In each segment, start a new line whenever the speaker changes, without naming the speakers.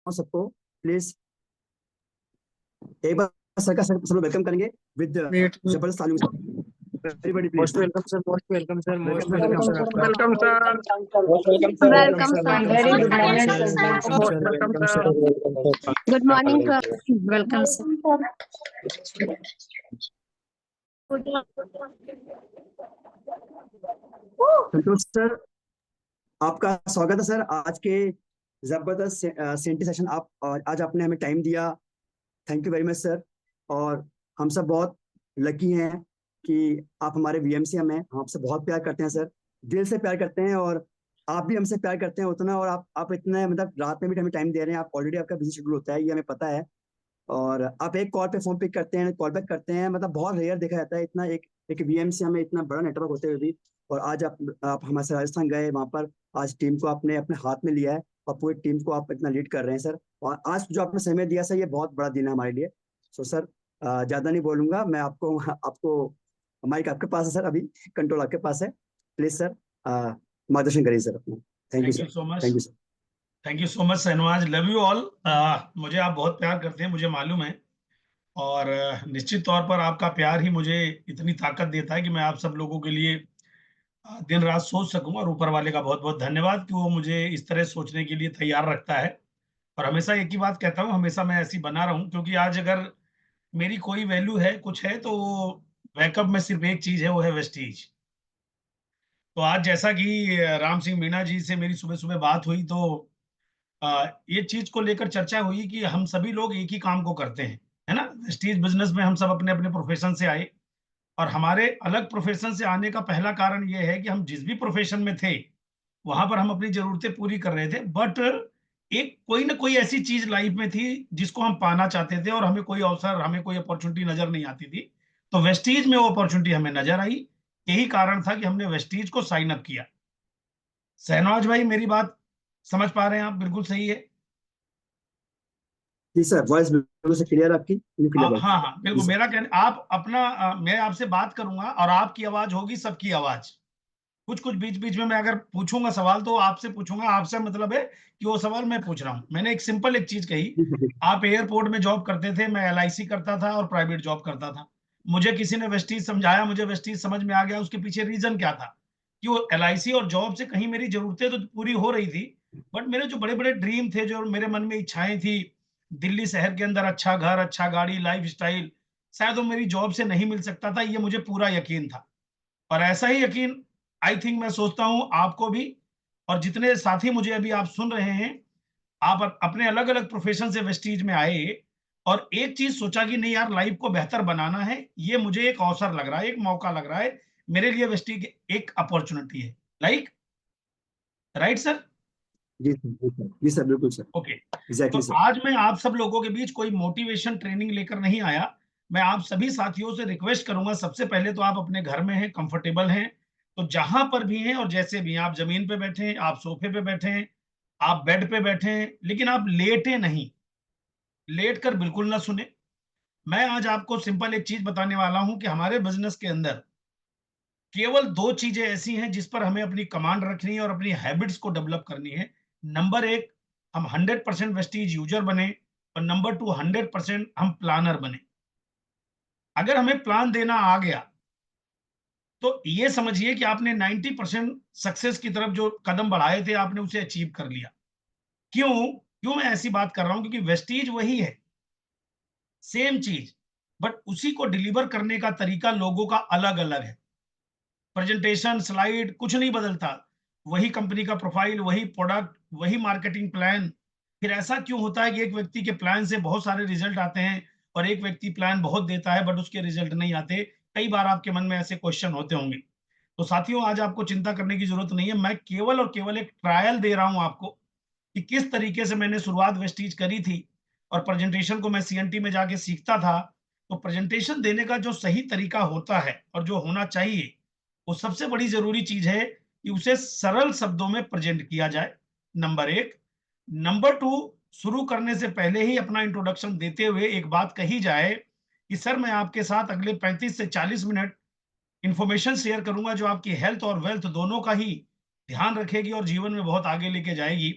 हूँ सबको, प्लीज एक बार सर का सब लोग वेलकम करेंगे विद जबरदस्त तालियों से। Everybody please.
Most welcome sir, most welcome sir, most
welcome
welcome sir,
sir.
Welcome sir, most welcome sir,
Welcome, sir.
Welcome
Very
sir,
good morning, sir.
Most welcome sir.
Good morning, sir. Welcome, sir.
Santosh sir, आपका स्वागत है sir आज के जबरदस्त senti session. आज आपने हमें time दिया, thank you very much sir. और हम सब बहुत लकी हैं कि आप हमारे वीएमसी में, हम आपसे बहुत प्यार करते हैं सर, दिल से प्यार करते हैं। और आप भी हमसे प्यार करते हैं उतना, और आप इतना मतलब रात में भी हमें टाइम दे रहे हैं। आप ऑलरेडी आपका बिजी शेड्यूल होता है, ये हमें पता है। और आप एक कॉल पे फोन पिक करते हैं, कॉल बैक करते हैं, मतलब बहुत रेयर देखा जाता है इतना। एक वीएमसी में इतना बड़ा नेटवर्क होते हुए भी। और आज आप हमारे से राजस्थान गए, वहां पर आज टीम को आपने अपने हाथ में लिया है और पूरी टीम को आप इतना लीड कर रहे हैं सर। और आज जो आपने समय दिया सर, ये बहुत बड़ा दिन है हमारे लिए। सो सर, ज्यादा नहीं बोलूंगा मैं। आपको आपको माइक आपके पास है सर, अभी कंट्रोल आपके पास है। प्लीज सर, मार्गदर्शन करिए सर अपना। Thank you
thank you
sir.
So much,
thank you sir.
Thank you so much Shahnawaz, love you all. मुझे आप बहुत प्यार करते हैं, मुझे मालूम है। और निश्चित तौर पर आपका प्यार ही मुझे इतनी ताकत देता है कि मैं आप सब लोगों के लिए दिन रात सोच सकूं। और ऊपर वाले का बहुत बहुत धन्यवाद कि वो मुझे इस तरह सोचने के लिए तैयार रखता है। और हमेशा एक ही बात कहता हूँ, हमेशा मैं ऐसी बना रहा हूँ, क्योंकि आज अगर मेरी कोई वैल्यू है, कुछ है, तो वो बैकअप में सिर्फ एक चीज है, वो है वेस्टीज। तो आज जैसा कि राम सिंह मीणा जी से मेरी सुबह सुबह बात हुई, तो ये चीज को लेकर चर्चा हुई कि हम सभी लोग एक ही काम को करते हैं, है ना। वेस्टीज बिजनेस में हम सब अपने अपने प्रोफेशन से आए। और हमारे अलग प्रोफेशन से आने का पहला कारण ये है कि हम जिस भी प्रोफेशन में थे, वहां पर हम अपनी जरूरतें पूरी कर रहे थे, बट एक कोई ना कोई ऐसी चीज लाइफ में थी जिसको हम पाना चाहते थे, और हमें कोई अवसर, हमें कोई अपॉर्चुनिटी नजर नहीं आती थी। तो वेस्टीज में वो अपॉर्चुनिटी हमें नजर आई। यही कारण था कि हमने वेस्टीज को साइन अप किया। शहनवाज भाई, मेरी बात समझ पा रहे हैं आप? बिल्कुल सही है।
जी सर, वॉइस बिल्कुल से क्लियर आपकी, क्लियर वॉइस।
हाँ हाँ,
जी
बिल्कुल।
सर।
मेरा कहना, आप अपना मैं आपसे बात करूंगा और आपकी आवाज होगी सबकी आवाज। कुछ कुछ बीच बीच में मैं अगर पूछूंगा सवाल, तो आपसे पूछूंगा, आपसे मतलब है कि वो सवाल मैं पूछ रहा हूं। मैंने एक सिंपल एक चीज कही।
जी सर।
आप एयरपोर्ट में जॉब करते थे, मैं एलआईसी करता था और प्राइवेट जॉब करता था। मुझे किसी ने वेस्टीज समझाया, मुझे वेस्टीज समझ में आ गया। उसके पीछे रीजन क्या था कि वो एलआईसी और जॉब से कहीं मेरी जरूरतें तो पूरी हो रही थी, बट मेरे जो बड़े बड़े ड्रीम थे, जो मेरे मन में इच्छाएं थी, दिल्ली शहर के अंदर अच्छा घर, अच्छा गाड़ी, लाइफ स्टाइल, शायद वो मेरी जॉब से नहीं मिल सकता था। ये मुझे पूरा यकीन था। और ऐसा ही यकीन, आई थिंक, मैं सोचता हूं आपको भी। और जितने साथी मुझे अभी आप सुन रहे हैं, आप अपने अलग अलग प्रोफेशन से वेस्टीज में आए और एक चीज सोचा कि नहीं यार, लाइफ को बेहतर बनाना है, ये मुझे एक अवसर लग रहा है, एक मौका लग रहा है, मेरे लिए वेस्टीज एक अपॉर्चुनिटी है। Like, right sir?
जी सर। जी सर। जी सर, बिल्कुल सर।
ओके। तो
एग्जैक्टली सर।
आज मैं आप सब लोगों के बीच कोई मोटिवेशन ट्रेनिंग लेकर नहीं आया। मैं आप सभी साथियों से रिक्वेस्ट करूंगा, सबसे पहले तो आप अपने घर में हैं, कंफर्टेबल हैं, तो जहां पर भी हैं और जैसे भी हैं, आप जमीन पे बैठे हैं, आप सोफे पे बैठे हैं, आप बेड पे बैठे हैं, लेकिन आप लेटे नहीं। लेट कर बिल्कुल ना सुने। मैं आज आपको सिंपल एक चीज बताने वाला हूं कि हमारे बिजनेस के अंदर केवल दो चीजें ऐसी हैं जिस पर हमें अपनी कमांड रखनी है और अपनी हैबिट्स को डेवलप करनी है। नंबर एक, हम 100% वेस्टीज यूजर बने। और नंबर टू, 100% हम प्लानर बने। अगर हमें प्लान देना आ गया, तो ये समझिए कि आपने 90% सक्सेस की तरफ जो कदम बढ़ाए थे, आपने उसे अचीव कर लिया। क्यों? क्यों मैं ऐसी बात कर रहा हूं? क्योंकि वेस्टीज वही है, सेम चीज, बट उसी को डिलीवर करने का तरीका लोगों का अलग अलग है। प्रेजेंटेशन, स्लाइड, कुछ नहीं बदलता। वही कंपनी का प्रोफाइल, वही प्रोडक्ट, वही मार्केटिंग प्लान। फिर ऐसा क्यों होता है कि एक व्यक्ति के प्लान से बहुत सारे रिजल्ट आते हैं और एक व्यक्ति प्लान बहुत देता है बट उसके रिजल्ट नहीं आते? कई बार आपके मन में ऐसे क्वेश्चन होते होंगे। तो साथियों, आज आपको चिंता करने की जरूरत नहीं है। मैं केवल और केवल एक ट्रायल दे रहा हूं आपको कि किस तरीके से मैंने शुरुआत वेस्टीज करी थी। और प्रेजेंटेशन को मैं सीएनटी में जाके सीखता था। तो प्रेजेंटेशन देने का जो सही तरीका होता है और जो होना चाहिए, वो सबसे बड़ी जरूरी चीज है कि उसे सरल शब्दों में प्रेजेंट किया जाए, नंबर एक। नंबर टू, शुरू करने से पहले ही अपना इंट्रोडक्शन देते हुए एक बात कही जाए कि सर, मैं आपके साथ अगले 35 से 40 मिनट इंफॉर्मेशन शेयर करूंगा, जो आपकी हेल्थ और वेल्थ दोनों का ही ध्यान रखेगी और जीवन में बहुत आगे लेके जाएगी।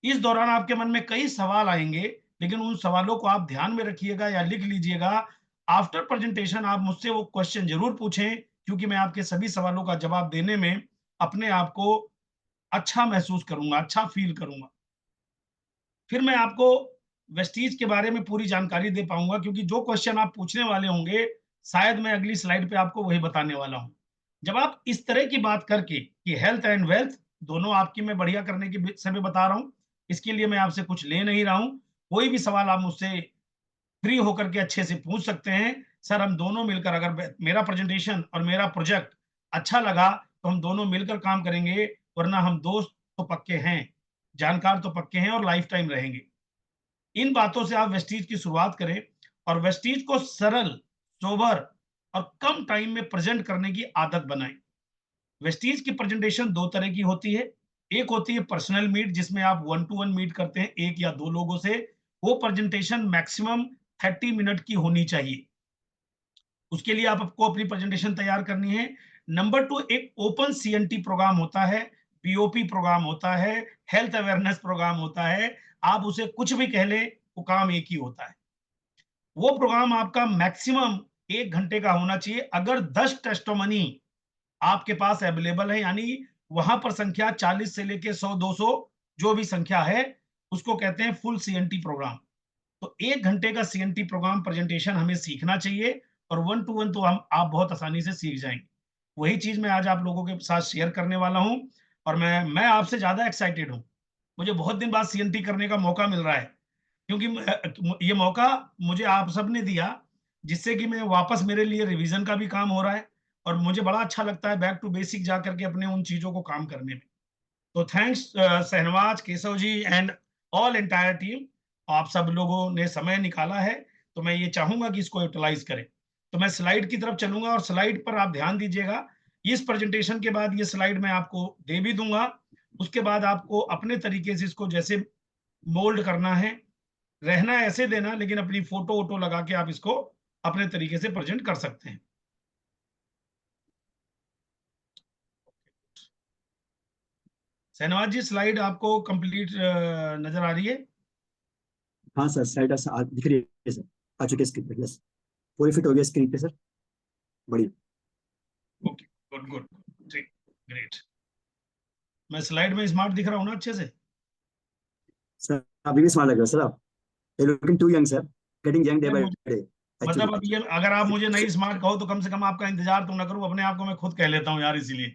इस दौरान आपके मन में कई सवाल आएंगे, लेकिन उन सवालों को आप ध्यान में रखिएगा या लिख लीजिएगा। आफ्टर प्रेजेंटेशन आप मुझसे वो क्वेश्चन जरूर पूछें, क्योंकि मैं आपके सभी सवालों का जवाब देने में अपने आप को अच्छा महसूस करूंगा, अच्छा फील करूंगा। फिर मैं आपको वेस्टीज के बारे में पूरी जानकारी दे पाऊंगा, क्योंकि जो क्वेश्चन आप पूछने वाले होंगे शायद मैं अगली स्लाइड पे आपको वही बताने वाला हूं। जब आप इस तरह की बात करके कि हेल्थ एंड वेल्थ दोनों आपकी मैं बढ़िया करने की समय बता रहा हूं, इसके लिए मैं आपसे कुछ ले नहीं रहा हूं। कोई भी सवाल आप मुझसे फ्री होकर के अच्छे से पूछ सकते हैं। सर हम दोनों मिलकर, अगर मेरा प्रेजेंटेशन और मेरा प्रोजेक्ट अच्छा लगा तो हम दोनों मिलकर काम करेंगे, वरना हम दोस्त तो पक्के हैं, जानकार तो पक्के हैं और लाइफ टाइम रहेंगे। इन बातों से आप वेस्टीज की शुरुआत करें और वेस्टीज को सरल, सोबर और कम टाइम में प्रेजेंट करने की आदत बनाएं। वेस्टीज की प्रेजेंटेशन दो तरह की होती है। एक होती है पर्सनल मीट, जिसमें आप 1-to-1 मीट करते हैं एक या दो लोगों से। वो प्रेजेंटेशन मैक्सिमम 30 मिनट की होनी चाहिए। उसके लिए आपको अपनी प्रेजेंटेशन तैयार करनी है। नंबर 2, एक ओपन सीएनटी प्रोग्राम होता है, पीओपी प्रोग्राम होता है, हेल्थ अवेयरनेस प्रोग्राम होता है। आप उसे कुछ भी कह ले, वो काम एक ही होता है। वो प्रोग्राम आपका मैक्सिमम 1 घंटे का होना चाहिए। अगर 10 टेस्टोमनी आपके पास अवेलेबल है, यानी वहां पर संख्या 40 से लेके 100-200 जो भी संख्या है, उसको कहते हैं फुल सीएनटी प्रोग्राम। तो 1 घंटे का सीएनटी प्रोग्राम प्रेजेंटेशन हमें सीखना चाहिए, और 1-to-1 तो हम आप बहुत आसानी से सीख जाएंगे। वही चीज मैं आज आप लोगों के साथ शेयर करने वाला हूं, और मैं आपसे ज्यादा एक्साइटेड हूं। मुझे बहुत दिन बाद सीएनटी करने का मौका मिल रहा है, क्योंकि ये मौका मुझे आप सब ने दिया, जिससे कि मैं वापस, मेरे लिए रिवीजन का भी काम हो रहा है, और मुझे बड़ा अच्छा लगता है बैक टू बेसिक जा करके अपने उन चीजों को काम करने में। तो thanks Shahnawaz, Keshav ji and all entire team, आप सब लोगों ने समय निकाला है, तो मैं ये चाहूंगा कि इसको यूटिलाइज करें। तो मैं स्लाइड की तरफ चलूंगा, और स्लाइड पर आप ध्यान दीजिएगा। इस प्रेजेंटेशन के बाद ये स्लाइड मैं आपको दे भी दूंगा। उसके बाद आपको अपने तरीके से इसको जैसे मोल्ड करना है, रहना ऐसे देना, लेकिन अपनी फोटो वोटो लगा के आप इसको अपने तरीके से प्रेजेंट कर सकते हैं। शहनवाज जी, स्लाइड आपको कंप्लीट नजर आ रही है?
हाँ सर, स्लाइड दिख रही है सर, आ चुकी है स्क्रीन पे। यस, पूरी फिट हो गया स्क्रीन पे सर, बढ़िया।
ओके, गुड गुड, ठीक, ग्रेट। मैं स्लाइड में स्मार्ट दिख रहा हूँ ना अच्छे से?
सर अभी भी स्मार्ट लग रहा है सर आप। Looking to young sir, getting young day by day
मतलब
एक्चुअली।
अब ये, अगर आप मुझे नहीं स्मार्ट कहो तो कम से कम आपका इंतजार तो ना करूं, अपने आप को मैं खुद कह लेता हूँ यार, इसीलिए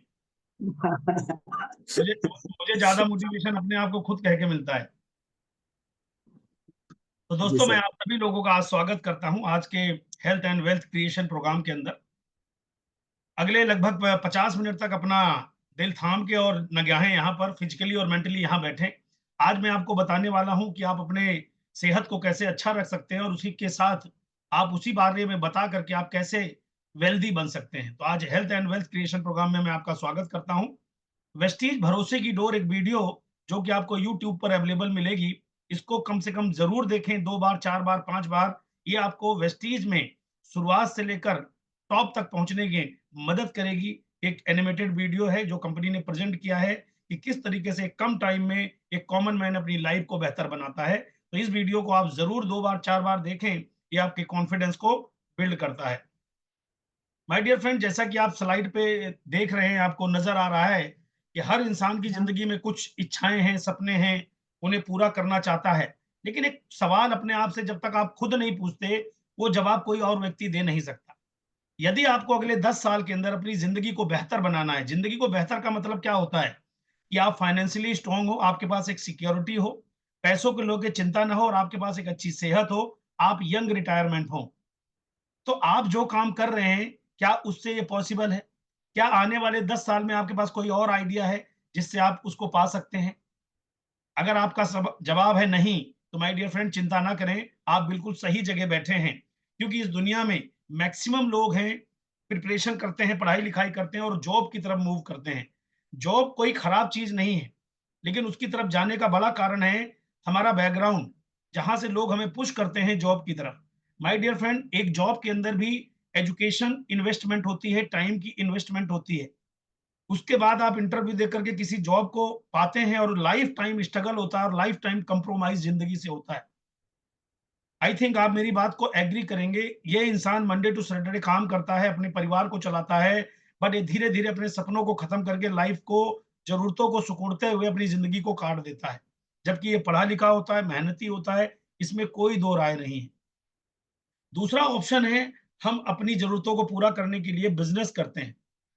मुझे मुझे ज्यादा मोटिवेशन अपने आप को खुद कह के मिलता है। तो
जी
दोस्तों, मैं
सर।
आप सभी लोगों का आज स्वागत करता हूं आज के health and wealth creation program के अंदर। अगले लगभग 50 मिनट तक अपना दिल थाम के और निगाहें यहाँ पर फिजिकली और मेंटली यहाँ बैठे। आज मैं आपको बताने वाला हूं कि आप अपने सेहत को कैसे अच्छा रख सकते हैं, और उसी के साथ आप उसी बारे में बता करके आप कैसे वेल्दी बन सकते हैं। तो आज health and wealth creation program में मैं आपका स्वागत करता हूं। वेस्टीज भरोसे की डोर एक वीडियो जो कि आपको यूट्यूब पर अवेलेबल मिलेगी, इसको कम से कम जरूर देखें, 2 बार, 4 बार, 5 बार। ये आपको वेस्टीज में शुरुआत से लेकर टॉप तक पहुंचने की मदद करेगी। एक एनिमेटेड वीडियो है जो कंपनी ने प्रेजेंट किया है कि किस तरीके से कम टाइम में एक कॉमन मैन अपनी लाइफ को बेहतर बनाता है। तो इस वीडियो को आप जरूर 2 बार, 4 बार देखें, ये आपके कॉन्फिडेंस को बिल्ड करता है। माय डियर फ्रेंड, जैसा कि आप स्लाइड पे देख रहे हैं, आपको नजर आ रहा है कि हर इंसान की जिंदगी में कुछ इच्छाएं हैं, सपने हैं, उन्हें पूरा करना चाहता है। लेकिन एक सवाल अपने आप से जब तक आप खुद नहीं पूछते, वो जवाब कोई और व्यक्ति दे नहीं सकता। यदि आपको अगले 10 साल के अंदर अपनी जिंदगी को बेहतर बनाना है, जिंदगी को बेहतर का मतलब क्या होता है कि आप फाइनेंशियली स्ट्रांग हो, आपके पास एक सिक्योरिटी हो, पैसों को लेकर चिंता ना हो, और आपके पास एक अच्छी सेहत हो, आप यंग रिटायरमेंट हो। तो आप जो काम कर रहे हैं, क्या उससे ये पॉसिबल है? क्या आने वाले 10 साल में आपके पास कोई और आइडिया है जिससे आप उसको पा सकते हैं? अगर आपका जवाब है नहीं, तो माय डियर फ्रेंड चिंता ना करें, आप बिल्कुल सही जगह बैठे हैं। क्योंकि इस दुनिया में मैक्सिमम लोग हैं, प्रिपरेशन करते हैं, पढ़ाई लिखाई करते हैं और जॉब की तरफ मूव करते हैं। जॉब कोई खराब चीज नहीं है, लेकिन उसकी तरफ जाने का बड़ा कारण है हमारा बैकग्राउंड, जहां से लोग हमें पुश करते हैं जॉब की तरफ। माय डियर फ्रेंड, एक जॉब के अंदर भी एजुकेशन इन्वेस्टमेंट होती है, टाइम की इन्वेस्टमेंट होती है। उसके बाद आप इंटरव्यू दे करके किसी जॉब को पाते हैं और लाइफ टाइम स्ट्रगल होता है और लाइफ टाइम कंप्रोमाइज जिंदगी से होता है। आई थिंक आप मेरी बात को एग्री करेंगे। ये इंसान मंडे टू सैटरडे काम करता है, अपने परिवार को चलाता है, बट ये धीरे धीरे अपने सपनों को खत्म करके लाइफ को, जरूरतों को सिकुड़ते हुए अपनी जिंदगी को काट देता है। जबकि ये पढ़ा लिखा होता है, मेहनती होता है, इसमें कोई दो राय नहीं है। दूसरा ऑप्शन है, हम अपनी जरूरतों को पूरा करने के लिए बिजनेस करते हैं।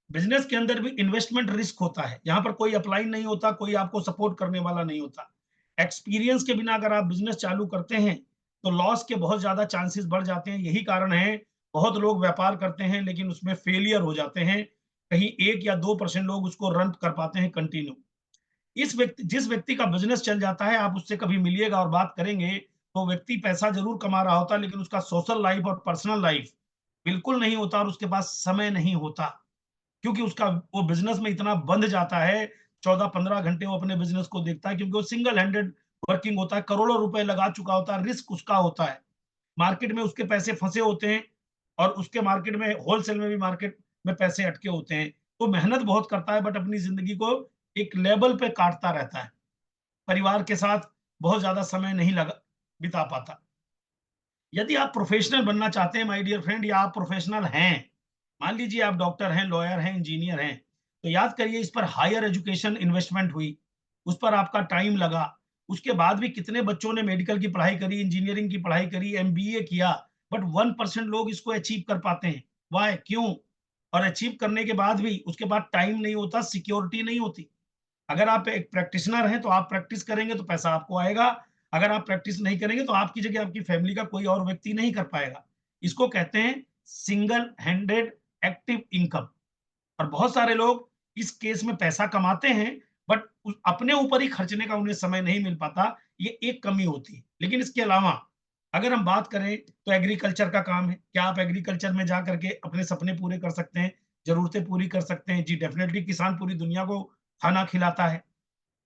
बिजनेस के अंदर भी इन्वेस्टमेंट रिस्क होता है। यहाँ पर कोई अप्लाई नहीं होता, कोई आपको सपोर्ट करने वाला नहीं होता। एक्सपीरियंस के बिना अगर आप बिजनेस चालू करते हैं तो लॉस के बहुत ज्यादा चांसेस बढ़ जाते हैं। यही कारण है बहुत लोग व्यापार करते हैं लेकिन उसमें फेलियर हो जाते हैं। कहीं 1 या 2% लोग उसको रन कर पाते हैं कंटिन्यू। जिस व्यक्ति का बिजनेस चल जाता है, आप उससे कभी मिलिएगा और बात करेंगे, तो व्यक्ति पैसा जरूर कमा रहा होता है लेकिन उसका सोशल लाइफ और पर्सनल लाइफ बिल्कुल नहीं होता और उसके पास समय नहीं होता, क्योंकि उसका वो बिजनेस में इतना बंध जाता है। 14-15 घंटे वो अपने बिजनेस को देखता है, क्योंकि वो सिंगल हैंडेड वर्किंग होता है, करोड़ों रुपए लगा चुका होता है, रिस्क उसका होता है, मार्केट में उसके पैसे फंसे होते हैं और उसके मार्केट में, होलसेल में भी मार्केट में पैसे अटके होते हैं। तो मेहनत बहुत करता है बट अपनी जिंदगी को एक लेवल पे काटता रहता है, परिवार के साथ बहुत ज्यादा समय नहीं लगा बिता पाता। यदि आप प्रोफेशनल बनना चाहते हैं माय डियर फ्रेंड, या आप प्रोफेशनल हैं, मान लीजिए आप डॉक्टर हैं, लॉयर हैं, इंजीनियर हैं, तो याद करिए इस पर हायर एजुकेशन इन्वेस्टमेंट हुई, उस पर आपका टाइम लगा। उसके बाद भी कितने बच्चों ने मेडिकल की पढ़ाई करी, इंजीनियरिंग की पढ़ाई करी, एमबीए किया, बट 1% लोग इसको अचीव कर पाते हैं। वाई, क्यों? और अचीव करने के बाद भी उसके बाद टाइम नहीं होता, सिक्योरिटी नहीं होती। अगर आप एक प्रैक्टिशनर हैं तो आप प्रैक्टिस करेंगे तो पैसा आपको आएगा, अगर आप प्रैक्टिस नहीं करेंगे तो आपकी जगह आपकी फैमिली का कोई और व्यक्ति नहीं कर पाएगा। इसको कहते हैं सिंगल हैंडेड एक्टिव इनकम। और बहुत सारे लोग इस केस में पैसा कमाते हैं बट अपने ऊपर ही खर्चने का उन्हें समय नहीं मिल पाता। ये एक कमी होती है। लेकिन इसके अलावा अगर हम बात करें तो एग्रीकल्चर का काम है। क्या आप एग्रीकल्चर में जा करके अपने सपने पूरे कर सकते हैं, जरूरतें पूरी कर सकते हैं? जी डेफिनेटली, किसान पूरी दुनिया को खाना खिलाता है।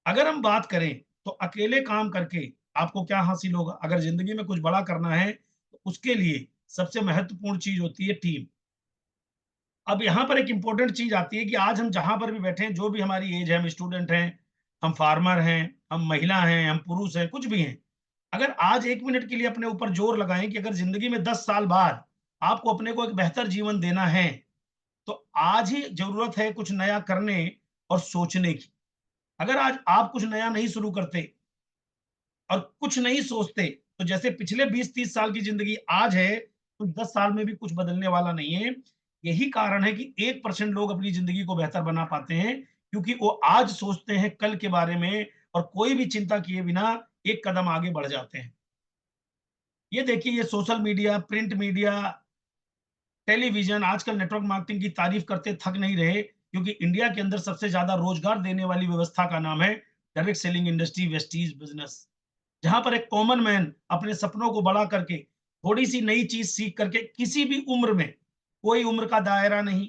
अगर हम बात करें तो अकेले काम करके आपको क्या हासिल होगा? अगर जिंदगी में कुछ बड़ा करना है तो उसके लिए सबसे महत्वपूर्ण चीज होती है टीम। अब यहाँ पर एक इंपॉर्टेंट चीज आती है कि आज हम जहां पर भी बैठे हैं, जो भी हमारी एज है, हम स्टूडेंट हैं, हम फार्मर हैं, हम महिला हैं, हम पुरुष हैं, कुछ भी हैं, अगर आज 1 मिनट के लिए अपने ऊपर जोर लगाएं कि अगर जिंदगी में 10 साल बाद आपको अपने को एक बेहतर जीवन देना है, तो आज ही जरूरत है कुछ नया करने और सोचने की। अगर आज आप कुछ नया नहीं शुरू करते और कुछ नहीं सोचते, तो जैसे पिछले 20-30 साल की जिंदगी आज है, तो 10 साल में भी कुछ बदलने वाला नहीं है। यही कारण है कि 1% लोग अपनी जिंदगी को बेहतर बना पाते हैं, क्योंकि वो आज सोचते हैं कल के बारे में और कोई भी चिंता किए बिना एक कदम आगे बढ़ जाते हैं। ये देखिए, ये social media, print media, television, आजकल नेटवर्क मार्केटिंग की तारीफ करते थक नहीं रहे, क्योंकि इंडिया के अंदर सबसे ज्यादा रोजगार देने वाली व्यवस्था का नाम है direct selling industry, Vestige business. जहां पर एक कॉमन मैन अपने सपनों को बड़ा करके थोड़ी सी नई चीज सीख करके किसी भी उम्र में, कोई उम्र का दायरा नहीं,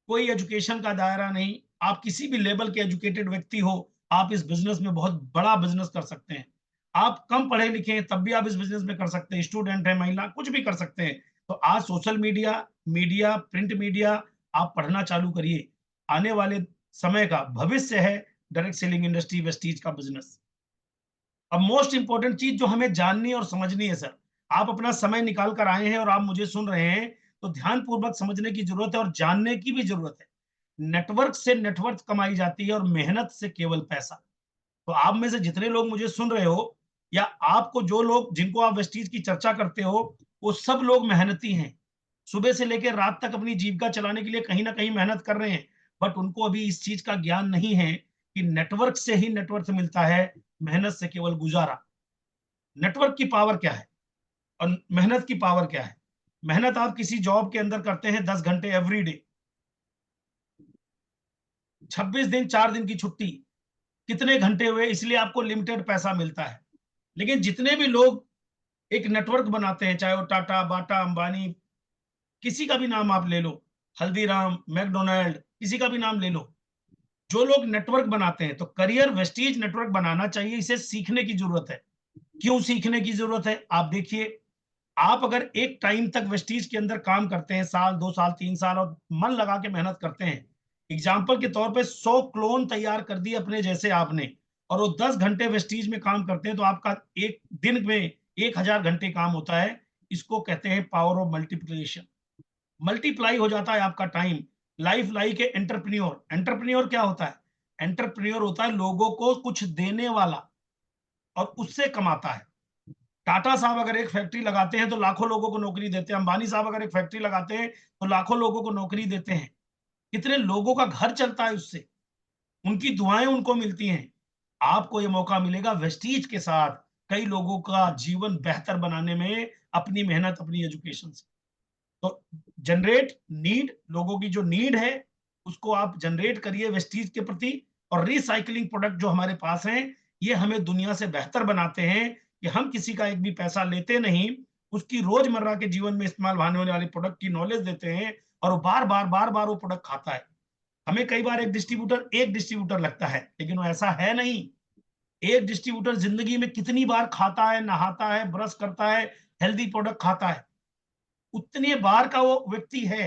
कोई एजुकेशन का दायरा नहीं, आप किसी भी लेवल के एजुकेटेड व्यक्ति हो, आप इस बिजनेस में बहुत बड़ा बिजनेस कर सकते हैं। आप कम पढ़े लिखे हैं तब भी आप इस बिजनेस में कर सकते हैं, स्टूडेंट है, महिला, कुछ भी कर सकते हैं। तो आज social media, media, print media, आप पढ़ना चालू करिए। आने वाले समय का भविष्य है डायरेक्ट सेलिंग इंडस्ट्री, वेस्टीज का बिजनेस। अब मोस्ट इंपॉर्टेंट चीज जो हमें जाननी और समझनी है सर, आप अपना समय निकाल कर आए हैं और आप मुझे सुन रहे हैं, तो ध्यान पूर्वक समझने की जरूरत है और जानने की भी जरूरत है। नेटवर्क से नेटवर्क कमाई जाती है और मेहनत से केवल पैसा। तो आप में से जितने लोग मुझे सुन रहे हो, या आपको जो लोग, जिनको आप वेस्टीज की चर्चा करते हो, वो सब लोग मेहनती हैं। सुबह से लेकर रात तक अपनी जीविका चलाने के लिए कहीं ना कहीं मेहनत कर रहे हैं, बट उनको अभी इस चीज का ज्ञान नहीं है कि नेटवर्क से ही नेटवर्क मिलता है, मेहनत से केवल गुजारा। नेटवर्क की पावर क्या है और मेहनत की पावर क्या है? मेहनत आप किसी जॉब के अंदर करते हैं 10 घंटे एवरी डे, 26 दिन, 4 दिन की छुट्टी, कितने घंटे हुए? इसलिए आपको लिमिटेड पैसा मिलता है। लेकिन जितने भी लोग एक नेटवर्क बनाते हैं, चाहे वो टाटा, बाटा, अंबानी, किसी का भी नाम आप ले लो, हल्दीराम, मैकडोनाल्ड, किसी का भी नाम ले लो, जो लोग नेटवर्क बनाते हैं, तो करियर वेस्टीज नेटवर्क बनाना चाहिए। इसे सीखने की जरूरत है। क्यों सीखने की जरूरत है? आप देखिए, आप अगर एक टाइम तक वेस्टीज के अंदर काम करते हैं, साल, 2 साल, 3 साल, और मन लगा के मेहनत करते हैं, एग्जाम्पल के तौर पे 100 क्लोन तैयार कर दिए अपने जैसे आपने, और वो 10 घंटे वेस्टीज में काम करते हैं, तो आपका एक दिन में 1000 घंटे काम होता है। इसको कहते हैं पावर ऑफ मल्टीप्लिकेशन। मल्टीप्लाई हो जाता है आपका time. Life like entrepreneur. Entrepreneur क्या होता है? एंटरप्रेन्योर होता है लोगों को कुछ देने वाला और उससे कमाता है। टाटा साहब अगर एक फैक्ट्री लगाते हैं तो लाखों लोगों को नौकरी देते हैं। अंबानी साहब अगर एक फैक्ट्री लगाते हैं तो लाखों लोगों को नौकरी देते हैं। कितने लोगों का घर चलता है उससे, उनकी दुआएं उनको मिलती हैं। आपको ये मौका मिलेगा वेस्टीज के साथ कई लोगों का जीवन बेहतर बनाने में, अपनी मेहनत, अपनी एजुकेशन से। तो जनरेट नीड, लोगों की जो नीड है उसको आप जनरेट करिए वेस्टीज के प्रति। और रिसाइकलिंग प्रोडक्ट जो हमारे पास हैं, ये हमें दुनिया से बेहतर बनाते हैं कि हम किसी का एक भी पैसा लेते नहीं, उसकी रोजमर्रा के जीवन में इस्तेमाल होने वाले प्रोडक्ट की नॉलेज देते हैं, और वो बार बार वो प्रोडक्ट खाता है। हमें कई बार एक डिस्ट्रीब्यूटर लगता है, लेकिन वो ऐसा है नहीं। एक डिस्ट्रीब्यूटर जिंदगी में कितनी बार खाता है, नहाता है, ब्रश करता है, हेल्दी प्रोडक्ट खाता है, उतने बार का वो व्यक्ति है।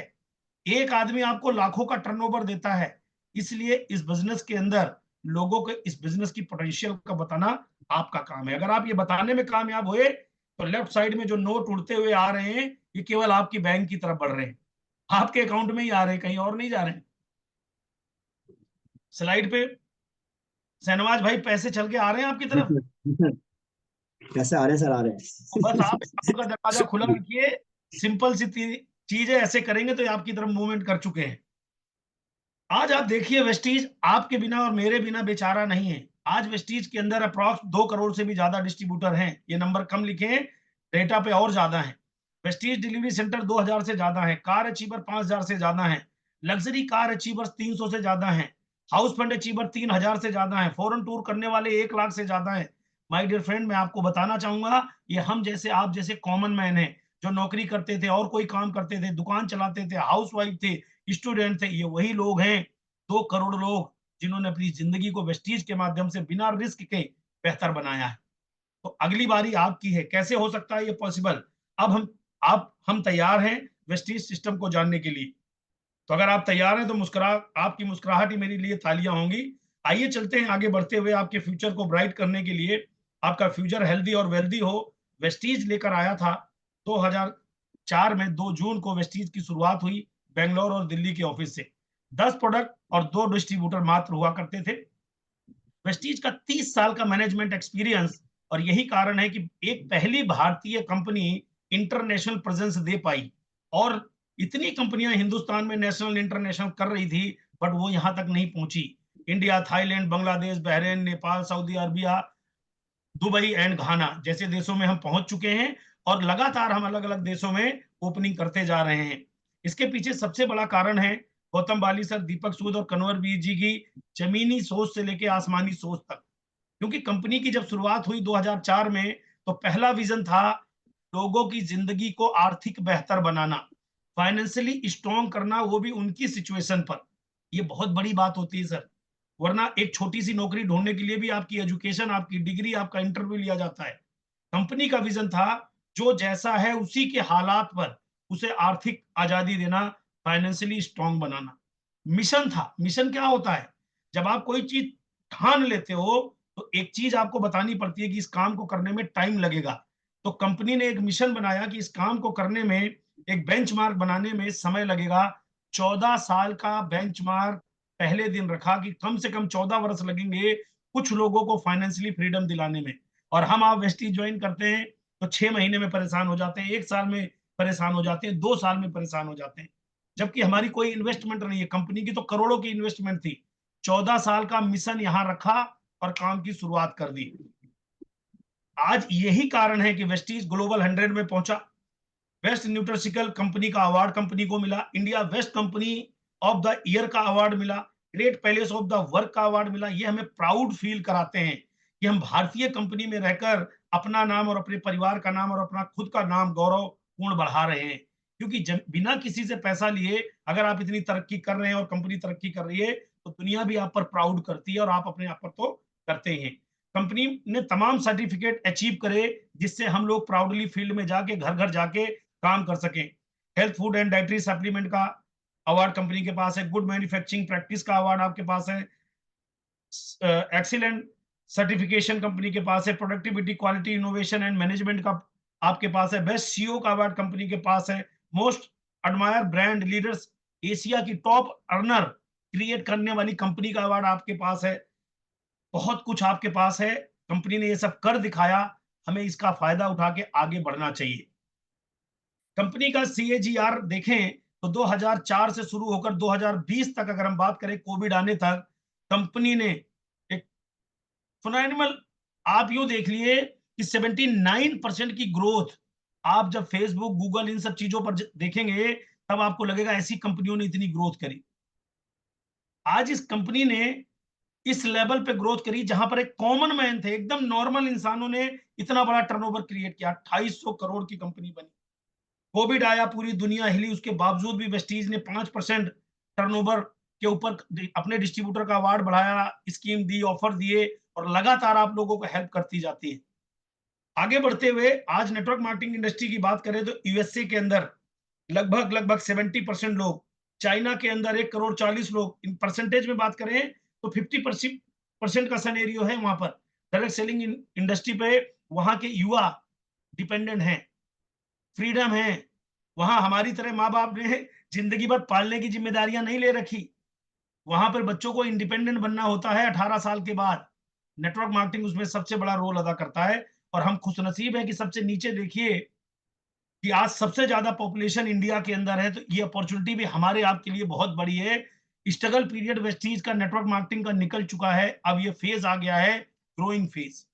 एक आदमी आपको लाखों का टर्नओवर देता है। इसलिए इस बिजनेस के अंदर लोगों को इस बिजनेस की पोटेंशियल का बताना आपका काम है। अगर आप ये बताने में कामयाब हुए तो लेफ्ट साइड में जो नोट उड़ते हुए आ रहे हैं, ये केवल आपकी बैंक की तरफ बढ़ रहे हैं, आपके अकाउंट में ही आ रहे हैं, कहीं और नहीं जा रहे हैं। स्लाइड पे शहनवाज भाई पैसे चल के आ रहे हैं आपकी तरफ।
कैसे आ रहे हैं सर? आ रहे
तो बस आप
हैं।
अकाउंट का दरवाजा खुला रखिए। सिंपल सी चीजें ऐसे करेंगे तो ये आपकी तरफ मूवमेंट कर चुके हैं। आज आप देखिए वेस्टीज आपके बिना और मेरे बिना बेचारा नहीं है। आज वेस्टीज के अंदर अप्रॉक्स 2 करोड़ से भी ज्यादा डिस्ट्रीब्यूटर हैं। ये नंबर कम लिखे हैं, डेटा पे और ज्यादा है। वेस्टीज डिलीवरी सेंटर 2000 से ज्यादा है। कार अचीवर 5000 से ज्यादा है। लग्जरी कार अचीवर्स 300 से ज्यादा है। हाउस फंड अचीवर 3000 से ज्यादा है। फॉरेन टूर करने वाले 1 लाख से ज्यादा है। माय डियर फ्रेंड, मैं आपको बताना चाहूंगा, ये हम जैसे, आप जैसे कॉमन मैन है, जो नौकरी करते थे और कोई काम करते थे, दुकान चलाते थे, हाउस वाइफ थे, स्टूडेंट थे, ये वही लोग हैं, 2 करोड़ लोग, जिन्होंने अपनी जिंदगी को वेस्टीज के माध्यम से बिना रिस्क के बेहतर बनाया है। तो अगली बारी आपकी है। कैसे हो सकता है ये पॉसिबल? अब हम तैयार हैं वेस्टीज सिस्टम को जानने के लिए। तो अगर आप तैयार हैं तो आपकी मुस्कुराहट ही मेरे लिए तालियां होंगी। आइए चलते हैं आगे बढ़ते हुए, आपके फ्यूचर को ब्राइट करने के लिए, आपका फ्यूचर हेल्दी और वेल्दी हो। वेस्टीज लेकर आया था 2004 में, 2 जून को वेस्टीज की शुरुआत हुई बेंगलोर और दिल्ली के ऑफिस से। 10 प्रोडक्ट और 2 डिस्ट्रीब्यूटर मात्र हुआ करते थे। वेस्टीज का 30 साल का मैनेजमेंट एक्सपीरियंस, और यही कारण है कि एक पहली भारतीय कंपनी इंटरनेशनल प्रेजेंस दे पाई। और इतनी कंपनियां हिंदुस्तान में नेशनल इंटरनेशनल कर रही थी, बट वो यहां तक नहीं पहुंची। India, Thailand, Bangladesh, Bahrain, Nepal, Saudi Arabia, Dubai and Ghana जैसे देशों में हम पहुंच चुके हैं, और लगातार हम अलग अलग देशों में ओपनिंग करते जा रहे हैं। इसके पीछे सबसे बड़ा कारण है गौतम बाली सर, दीपक सूद और कन्वर वीर जी की जमीनी सोच से लेके आसमानी सोच तक। क्योंकि कंपनी की जब शुरुआत हुई 2004 में, तो पहला विजन था लोगों की जिंदगी को आर्थिक बेहतर बनाना, फाइनेंशियली स्ट्रॉन्ग करना, वो भी उनकी सिचुएशन पर। ये बहुत बड़ी बात होती है सर, वरना एक छोटी सी नौकरी ढूंढने के लिए भी आपकी एजुकेशन, आपकी डिग्री, आपका इंटरव्यू लिया जाता है। कंपनी का विजन था जो जैसा है उसी के हालात पर उसे आर्थिक आजादी देना, फाइनेंशियली स्ट्रॉन्ग बनाना। मिशन था। मिशन क्या होता है? जब आप कोई चीज ठान लेते हो तो एक चीज आपको बतानी पड़ती है कि इस काम को करने में टाइम लगेगा। तो कंपनी ने एक मिशन बनाया कि इस काम को करने में, एक बेंचमार्क बनाने में समय लगेगा। 14 साल का बेंचमार्क पहले दिन रखा कि कम से कम 14 वर्ष लगेंगे कुछ लोगों को फाइनेंशियली फ्रीडम दिलाने में। और हम आप वेस्टीज ज्वाइन करते हैं तो 6 महीने में परेशान हो जाते हैं, 1 साल में परेशान हो जाते हैं, 2 साल में परेशान हो जाते हैं। जबकि हमारी कोई इन्वेस्टमेंट नहीं है, कंपनी की तो करोड़ों की इन्वेस्टमेंट थी। 14 साल का मिशन यहां रखा और काम की शुरुआत कर दी। आज यही कारण है कि वेस्टीज ग्लोबल 100 में पहुंचा। बेस्ट न्यूट्रिशिकल कंपनी का अवार्ड कंपनी को मिला। India best company of the year का अवार्ड मिला। Great palace of the work का अवार्ड मिला। ये हमें प्राउड फील कराते हैं कि हम भारतीय कंपनी में रहकर अपना नाम और अपने परिवार का नाम और अपना खुद का नाम गौरवपूर्ण बढ़ा रहे हैं। क्योंकि बिना किसी से पैसा लिए अगर आप इतनी तरक्की कर रहे हैं और कंपनी तरक्की कर रही है, तो दुनिया भी आप पर प्राउड करती है, और आप अपने आप पर तो करते ही हैं। कंपनी ने तमाम सर्टिफिकेट अचीव करे, जिससे हम लोग प्राउडली फील्ड में जाके, घर घर जाके काम कर सकें। Health food and dietary supplement का अवार्ड कंपनी के पास है, गुड मैन्युफैक्चरिंग प्रैक्टिस का अवार्ड आपके पास है, एक्सीलेंट सर्टिफिकेशन कंपनी के पास है, productivity quality innovation and management का आपके पास है, बेस्ट सीईओ का अवार्ड कंपनी के पास है, most admire brand leaders Asia की टॉप अर्नर क्रिएट करने वाली कंपनी का अवार्ड आपके पास है। बहुत कुछ आपके पास है, कंपनी ने ये सब कर दिखाया, हमें इसका फायदा उठा के आगे बढ़ना चाहिए। कंपनी का CAGR देखें तो 2004 से शुरू होकर 2020 तक अगर हम बात करें, कोविड आने तक, कंपनी ने एक फिनोमिनल, आप यूं देख लिए कि 79% की ग्रोथ, आप जब फेसबुक, गूगल इन सब चीजों पर देखेंगे तब आपको लगेगा ऐसी कंपनियों ने इतनी ग्रोथ करी। आज इस कंपनी ने इस लेवल पे ग्रोथ करी जहां पर एक कॉमन मैन थे, एकदम नॉर्मल इंसानों ने इतना बड़ा टर्नओवर क्रिएट किया, 2800 करोड़ की कंपनी बनी। कोविड आया, पूरी दुनिया हिली, उसके बावजूद भी वेस्टीज ने 5% टर्नओवर के ऊपर अपने डिस्ट्रीब्यूटर का अवार्ड बढ़ाया, स्कीम दी, ऑफर दिए, और लगातार आप लोगों को हेल्प करती जाती है। आगे बढ़ते हुए आज नेटवर्क मार्केटिंग इंडस्ट्री की बात करें तो यूएसए के अंदर लगभग 70% लोग, चाइना के अंदर 1,40,00,000 लोग, इन परसेंटेज में बात करें तो 50% का सनेरियो है वहां पर डायरेक्ट सेलिंग इंडस्ट्री पे। वहां के युवा डिपेंडेंट हैं, फ्रीडम है, वहां हमारी तरह माँ बाप ने जिंदगी भर पालने की जिम्मेदारियां नहीं ले रखी। वहां पर बच्चों को इंडिपेंडेंट बनना होता है 18 साल के बाद। नेटवर्क मार्केटिंग उसमें सबसे बड़ा रोल अदा करता है, और हम खुशनसीब है कि सबसे नीचे देखिए कि आज सबसे ज्यादा पॉपुलेशन इंडिया के अंदर है, तो ये अपॉर्चुनिटी भी हमारे आपके लिए बहुत बड़ी है। स्ट्रगल पीरियड वेस्टीज का नेटवर्क मार्केटिंग का निकल चुका है, अब ये फेज आ गया है ग्रोइंग फेज।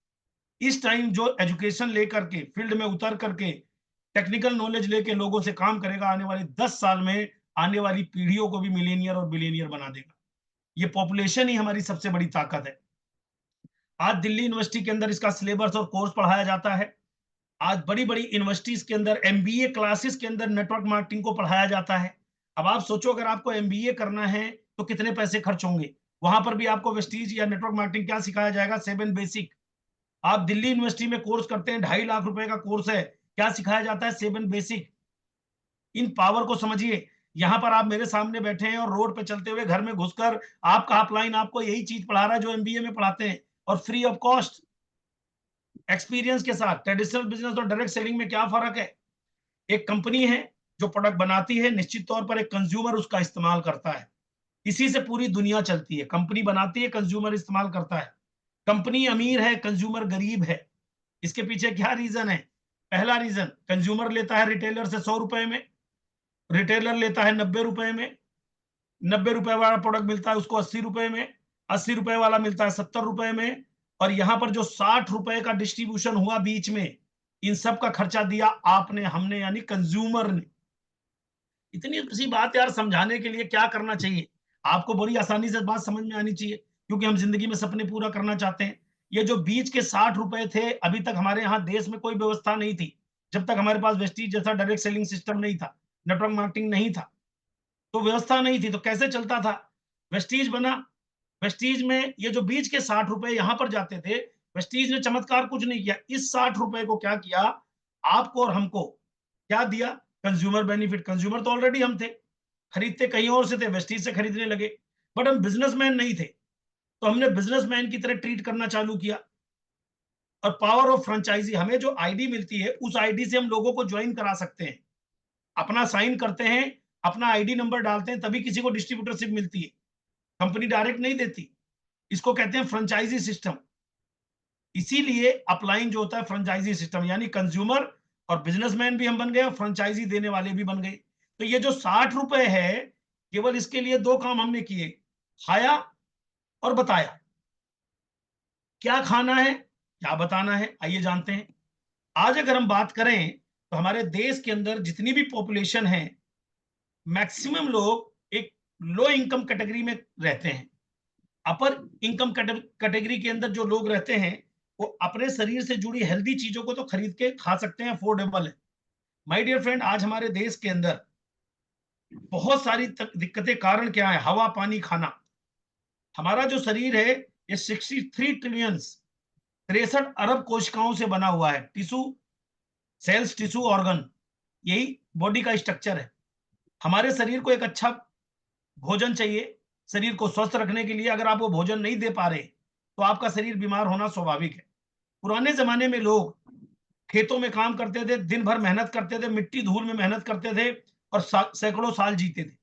इस टाइम जो एजुकेशन लेकर के फील्ड में उतर करके टेक्निकल नॉलेज लेके लोगों से काम करेगा, आने वाले 10 साल में आने वाली पीढ़ियों को भी मिलेनियर और बिलियनियर बना देगा। ये पॉपुलेशन ही हमारी सबसे बड़ी ताकत है। आज दिल्ली यूनिवर्सिटी के अंदर इसका सिलेबस और कोर्स पढ़ाया जाता है। आज बड़ी बड़ी यूनिवर्सिटीज के अंदर MBA क्लासेस के अंदर नेटवर्क मार्केटिंग को पढ़ाया जाता है। अब आप सोचो, अगर आपको MBA करना है तो कितने पैसे खर्च होंगे। वहां पर भी आपको वेस्टीज या नेटवर्क मार्केटिंग क्या सिखाया जाएगा, 7 बेसिक। आप दिल्ली यूनिवर्सिटी में कोर्स करते हैं, 2.5 लाख रुपए का कोर्स है, क्या सिखाया जाता है, 7 बेसिक। इन पावर को समझिए। यहां पर आप मेरे सामने बैठे हैं और रोड पे चलते हुए घर में घुसकर आपका अपलाइन आपको यही चीज पढ़ा रहा है जो MBA में पढ़ाते हैं, और फ्री ऑफ कॉस्ट, एक्सपीरियंस के साथ। ट्रेडिशनल बिजनेस और डायरेक्ट सेलिंग में क्या फर्क है? एक कंपनी है जो प्रोडक्ट बनाती है, निश्चित तौर पर एक कंज्यूमर उसका इस्तेमाल करता है, इसी से पूरी दुनिया चलती है। कंपनी बनाती है, कंज्यूमर इस्तेमाल करता है। कंपनी अमीर है, कंज्यूमर गरीब है। इसके पीछे क्या रीजन है? पहला रीजन, कंज्यूमर लेता है रिटेलर से 100 रुपए में, रिटेलर लेता है 90 रुपए में, 90 रुपए वाला प्रोडक्ट मिलता है उसको 80 रुपए में, 80 रुपए वाला मिलता है 70 रुपए में, और यहां पर जो 60 रुपए का डिस्ट्रीब्यूशन हुआ बीच में, इन सब का खर्चा दिया आपने, हमने, यानी कंज्यूमर ने। इतनी सी बात यार समझाने के लिए क्या करना चाहिए? आपको बड़ी आसानी से बात समझ में आनी चाहिए, क्योंकि हम जिंदगी में सपने पूरा करना चाहते हैं। ये जो बीच के 60 रुपए थे, अभी तक हमारे यहाँ देश में कोई व्यवस्था नहीं थी, जब तक हमारे पास वेस्टीज जैसा डायरेक्ट सेलिंग सिस्टम नहीं था, नेटवर्क मार्केटिंग नहीं था, तो व्यवस्था नहीं थी, तो कैसे चलता था? वेस्टीज बना, वेस्टीज में ये जो बीच के 60 रुपए यहां पर जाते थे, वेस्टीज ने चमत्कार कुछ नहीं किया। इस 60 रुपए को क्या किया, आपको और हमको क्या दिया? Consumer benefit. कंज्यूमर तो ऑलरेडी हम थे, खरीदते कहीं और से थे, वेस्टीज से खरीदने लगे, बट हम बिजनेसमैन नहीं थे, तो हमने बिजनेसमैन की तरह ट्रीट करना चालू किया। और पावर ऑफ फ्रेंचाइजी, हमें जो आईडी मिलती है उस आईडी से हम लोगों को ज्वाइन करा सकते हैं। अपना साइन करते हैं, अपना आईडी नंबर डालते हैं, तभी किसी को डिस्ट्रीब्यूटरशिप मिलती है, कंपनी डायरेक्ट नहीं देती। इसको कहते हैं फ्रेंचाइजी सिस्टम। इसीलिए अपलाइन जो होता है फ्रेंचाइजी सिस्टम, यानी कंज्यूमर और बिजनेसमैन भी हम बन गए और फ्रेंचाइजी देने वाले भी बन गए। तो ये जो 60 रुपए है, केवल इसके लिए 2 काम हमने किए, खाया और बताया। क्या खाना है, क्या बताना है, आइए जानते हैं। आज अगर हम बात करें तो हमारे देश के अंदर जितनी भी पॉपुलेशन है, मैक्सिमम लोग एक लो इनकम कैटेगरी में रहते हैं। अपर इनकम कैटेगरी के अंदर जो लोग रहते हैं, वो अपने शरीर से जुड़ी हेल्दी चीजों को तो खरीद के खा सकते हैं, अफोर्डेबल है। माय डियर फ्रेंड, आज हमारे देश के अंदर बहुत सारी दिक्कतें, कारण क्या है? हवा, पानी, खाना। हमारा जो शरीर है ये 63 ट्रिलियन 63 अरब कोशिकाओं से बना हुआ है। टिश्यू, सेल्स, टिश्यू, ऑर्गन, यही बॉडी का स्ट्रक्चर है। हमारे शरीर को एक अच्छा भोजन चाहिए शरीर को स्वस्थ रखने के लिए। अगर आप वो भोजन नहीं दे पा रहे तो आपका शरीर बीमार होना स्वाभाविक है। पुराने जमाने में लोग खेतों में काम करते थे, दिन भर मेहनत करते थे, मिट्टी धूल में मेहनत करते थे और सैकड़ों साल जीते थे,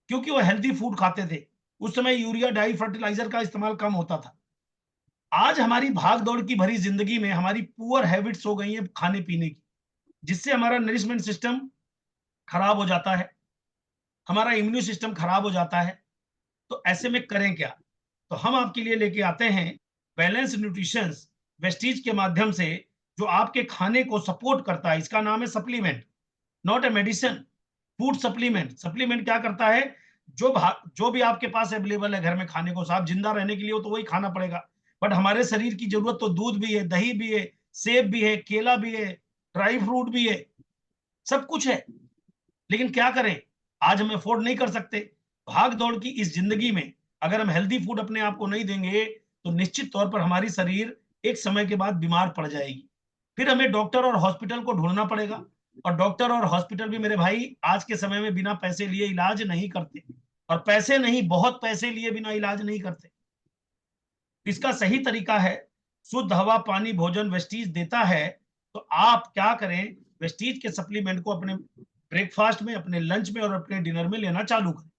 क्योंकि वो हेल्दी फूड खाते थे। उस समय यूरिया डाई फर्टिलाइजर का इस्तेमाल कम होता था। आज हमारी भाग दौड़ की भरी जिंदगी में हमारी पुअर हैबिट्स हो गई है खाने पीने की, जिससे हमारा नरिशमेंट सिस्टम खराब हो जाता है, हमारा इम्यून सिस्टम खराब हो जाता है। तो ऐसे में करें क्या? तो हम आपके लिए लेके आते हैं बैलेंस न्यूट्रिशन वेस्टीज के माध्यम से, जो आपके खाने को सपोर्ट करता है। इसका नाम है supplement, not a medicine. Food supplement. Supplement क्या करता है? जो भी आपके पास अवेलेबल है घर में खाने को, साहब जिंदा रहने के लिए हो तो वही खाना पड़ेगा। बट हमारे शरीर की जरूरत तो दूध भी है, दही भी है, सेब भी है, केला भी है, ड्राई फ्रूट भी है, सब कुछ है। लेकिन क्या करें, आज हम अफोर्ड नहीं कर सकते। भाग दौड़ की इस जिंदगी में अगर हम हेल्दी फूड अपने आप को नहीं देंगे तो निश्चित तौर पर हमारी शरीर एक समय के बाद बीमार पड़ जाएगी। फिर हमें डॉक्टर और हॉस्पिटल को ढूंढना पड़ेगा। और डॉक्टर और हॉस्पिटल भी मेरे भाई आज के समय में बिना पैसे लिए इलाज नहीं करते, और पैसे नहीं, बहुत पैसे लिए बिना इलाज नहीं करते। इसका सही तरीका है, शुद्ध हवा, पानी, भोजन वेस्टीज देता है। तो आप क्या करें, वेस्टीज के सप्लीमेंट को अपने ब्रेकफास्ट में, अपने लंच में और अपने डिनर में लेना चालू करें।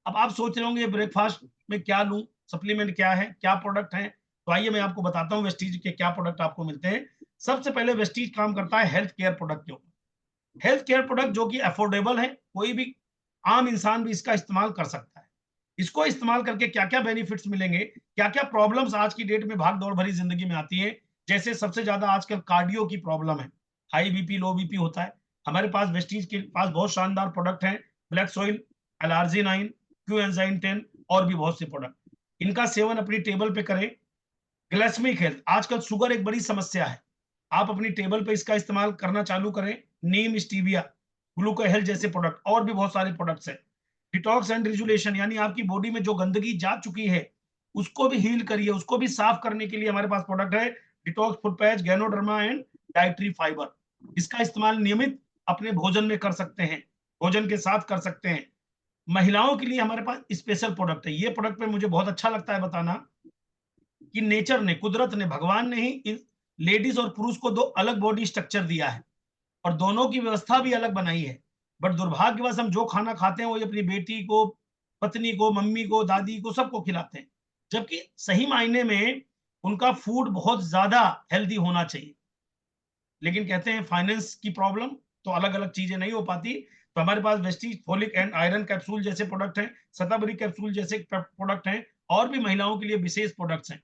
अब आप सोच रहे होंगे ब्रेकफास्ट में क्या लूं, सप्लीमेंट क्या है, क्या प्रोडक्ट है? तो आइए मैं आपको बताता हूं वेस्टीज के क्या प्रोडक्ट आपको मिलते हैं। सबसे पहले वेस्टीज काम करता है हेल्थ केयर प्रोडक्ट के ऊपर। हेल्थ केयर प्रोडक्ट जो कि अफोर्डेबल है, कोई भी आम इंसान भी इसका इस्तेमाल कर सकता है। इसको इस्तेमाल करके क्या क्या बेनिफिट्स मिलेंगे, क्या क्या प्रॉब्लम्स आज की डेट में भाग दौड़ भरी जिंदगी में आती है। जैसे सबसे ज्यादा आजकल कार्डियो की प्रॉब्लम है, हाई बीपी, लो बीपी होता है। हमारे पास वेस्टीज के पास बहुत शानदार प्रोडक्ट हैं, ब्लैक सोइल, एलार्जिनाइन, क्यू एंजाइम 10 और भी बहुत से प्रोडक्ट। इनका सेवन अपनी टेबल पे करें। ग्लाइसेमिक हेल्थ, आजकल शुगर एक बड़ी समस्या है, आप अपनी टेबल पे इसका इस्तेमाल करना चालू करें। नीम, स्टीविया, ग्लूको हेल्थ जैसे प्रोडक्ट और भी बहुत सारे प्रोडक्ट्स हैं। डिटॉक्स एंड रिजुलेशन, यानी आपकी बॉडी में जो गंदगी जा चुकी है उसको भी हील करिए, उसको भी साफ करने के लिए हमारे पास प्रोडक्ट है detox foot patch, ganoderma and dietary fibre. इसका इस्तेमाल नियमित अपने भोजन में कर सकते हैं, भोजन के साथ कर सकते हैं। महिलाओं के लिए हमारे पास स्पेशल प्रोडक्ट है। ये प्रोडक्ट पे मुझे बहुत अच्छा लगता है बताना कि नेचर ने, कुदरत ने, भगवान ने ही लेडीज और पुरुष को दो अलग बॉडी स्ट्रक्चर दिया है और दोनों की व्यवस्था भी अलग बनाई है। बट दुर्भाग्यवश हम जो खाना खाते हैं वो अपनी बेटी को, पत्नी को, मम्मी को, दादी को, सबको खिलाते हैं, जबकि सही मायने में उनका फूड बहुत ज्यादा हेल्दी होना चाहिए। लेकिन कहते हैं फाइनेंस की प्रॉब्लम, तो अलग अलग चीजें नहीं हो पाती। तो हमारे पास Vestige folic and iron capsule जैसे प्रोडक्ट हैं, शतावरी कैप्सूल जैसे प्रोडक्ट हैं, और भी महिलाओं के लिए विशेष प्रोडक्ट्स हैं।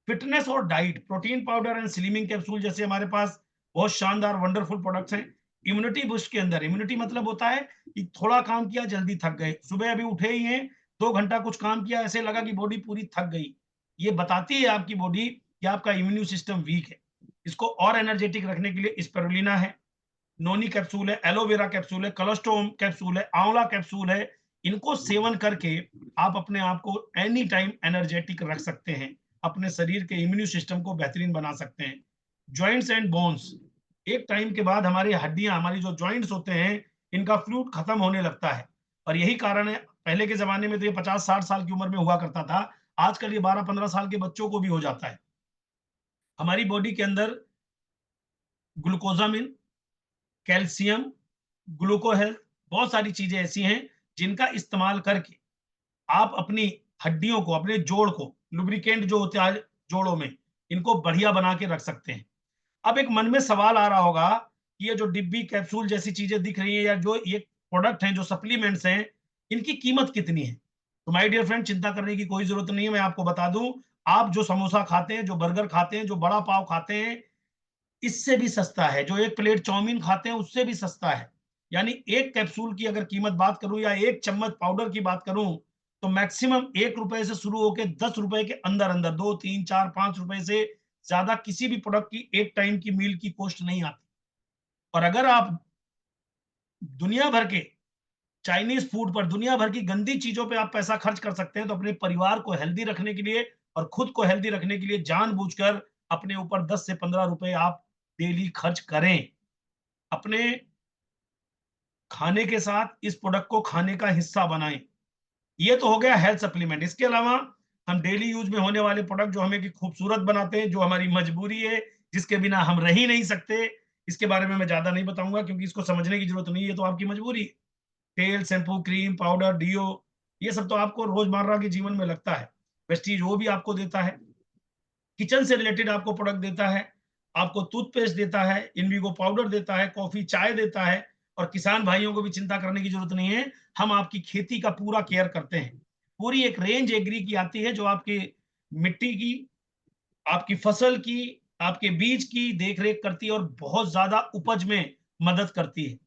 फिटनेस और diet, protein powder and slimming capsule जैसे हमारे पास बहुत शानदार वंडरफुल प्रोडक्ट्स हैं। इम्यूनिटी बूस्ट के अंदर, इम्यूनिटी मतलब होता है कि थोड़ा काम किया जल्दी थक गए, सुबह अभी उठे ही हैं, 2 घंटा कुछ काम किया, ऐसे लगा कि बॉडी पूरी थक गई। ये बताती है आपकी बॉडी कि आपका इम्यून सिस्टम वीक है। इसको और एनर्जेटिक रखने के लिए स्पिरुलिना है, नोनी कैप्सूल है, एलोवेरा कैप्सूल है, कोलेस्ट्रोम कैप्सूल है, आंवला कैप्सूल है। इनको सेवन करके आप अपने आप को एनी टाइम एनर्जेटिक रख सकते हैं, अपने शरीर के इम्यून सिस्टम को बेहतरीन बना सकते हैं। जॉइंट्स एंड बोन्स, एक टाइम के बाद हमारी हड्डियां, हमारी जो जॉइंट्स होते हैं, इनका फ्लूइड खत्म होने लगता है। और यही कारण है, पहले के जमाने में तो ये 50-60 साल की उम्र में हुआ करता था, आजकल ये 12-15 साल के बच्चों को भी हो जाता है। हमारी बॉडी के अंदर ग्लूकोजामिन, कैल्शियम, ग्लूको हेल्थ, बहुत सारी चीजें ऐसी हैं जिनका इस्तेमाल करके आप अपनी हड्डियों को, अपने जोड़ को, लुब्रिकेंट जो होते हैं जोड़ों में, इनको बढ़िया बना के रख सकते हैं। अब एक मन में सवाल आ रहा होगा कि ये जो डिब्बी कैप्सूल जैसी चीजें दिख रही है, या जो ये प्रोडक्ट हैं, जो सप्लीमेंट्स हैं, इनकी कीमत कितनी है? तो माय डियर फ्रेंड, चिंता करने की कोई जरूरत नहीं है। मैं आपको बता दूं, आप जो समोसा खाते हैं, जो बर्गर खाते हैं, जो बड़ा पाव खाते हैं, इससे भी सस्ता है। जो एक प्लेट चाउमीन खाते हैं उससे भी सस्ता है। यानी एक कैप्सूल की अगर कीमत बात करूं, या एक चम्मच पाउडर की बात करूं, तो मैक्सिमम 1 रुपए से शुरू होकर 10 रुपए के अंदर अंदर, 2, 3, 4, 5 रुपए से ज्यादा किसी भी प्रोडक्ट की एक टाइम की मील की कॉस्ट नहीं आती। और अगर आप दुनिया भर के चाइनीज फूड पर, दुनिया भर की गंदी चीजों पे आप पैसा खर्च कर सकते हैं, तो अपने परिवार को हेल्दी रखने के लिए और खुद को हेल्दी रखने के लिए जानबूझकर अपने ऊपर 10 से 15 रुपए आप डेली खर्च करें। अपने खाने के साथ इस प्रोडक्ट को खाने का हिस्सा बनाएं। ये तो हो गया हेल्थ सप्लीमेंट। इसके अलावा हम डेली यूज में होने वाले प्रोडक्ट जो हमें की खूबसूरत बनाते हैं, जो हमारी मजबूरी है, जिसके बिना हम रह ही नहीं सकते, इसके बारे में मैं ज्यादा नहीं बताऊंगा क्योंकि इसको समझने की जरूरत नहीं है, ये तो आपकी मजबूरी है। तेल, शैम्पू, क्रीम, पाउडर, डिओ, ये सब तो आपको रोजमर्रा के जीवन में लगता है। वेस्टीज वो भी आपको देता है। किचन से रिलेटेड आपको प्रोडक्ट देता है, आपको टूथपेस्ट देता है, इंडिगो पाउडर देता है, कॉफी, चाय देता है। और किसान भाइयों को भी चिंता करने की जरूरत नहीं है, हम आपकी खेती का पूरा केयर करते हैं। पूरी एक रेंज एग्री की आती है जो आपकी मिट्टी की, आपकी फसल की, आपके बीज की देख-रेख करती है और बहुत ज्यादा उपज में मदद करती है।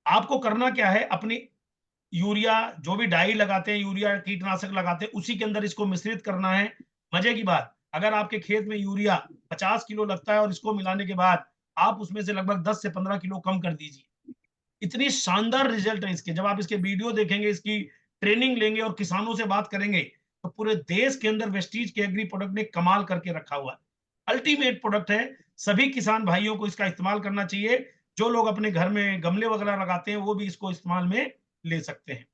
आपको करना क्या है, अपनी यूरिया जो भी डाई लगाते हैं, यूरिया कीटनाशक लगाते हैं, उसी के अंदर इसको मिश्रित करना है। मजे की बात, अगर आपके खेत में यूरिया 50 किलो लगता है और इसको मिलाने के बाद आप उसमें से लगभग 10 से 15 किलो कम कर दीजिए। इतनी शानदार रिजल्ट है इसके। जब आप इसके वीडियो देखेंगे, इसकी ट्रेनिंग लेंगे और किसानों से बात करेंगे, तो पूरे देश के अंदर वेस्टीज के एग्री प्रोडक्ट ने कमाल करके रखा हुआ है। अल्टीमेट प्रोडक्ट है, सभी किसान भाइयों को इसका इस्तेमाल करना चाहिए। जो लोग अपने घर में गमले वगैरह लगाते हैं, वो भी इसको इस्तेमाल में ले सकते हैं।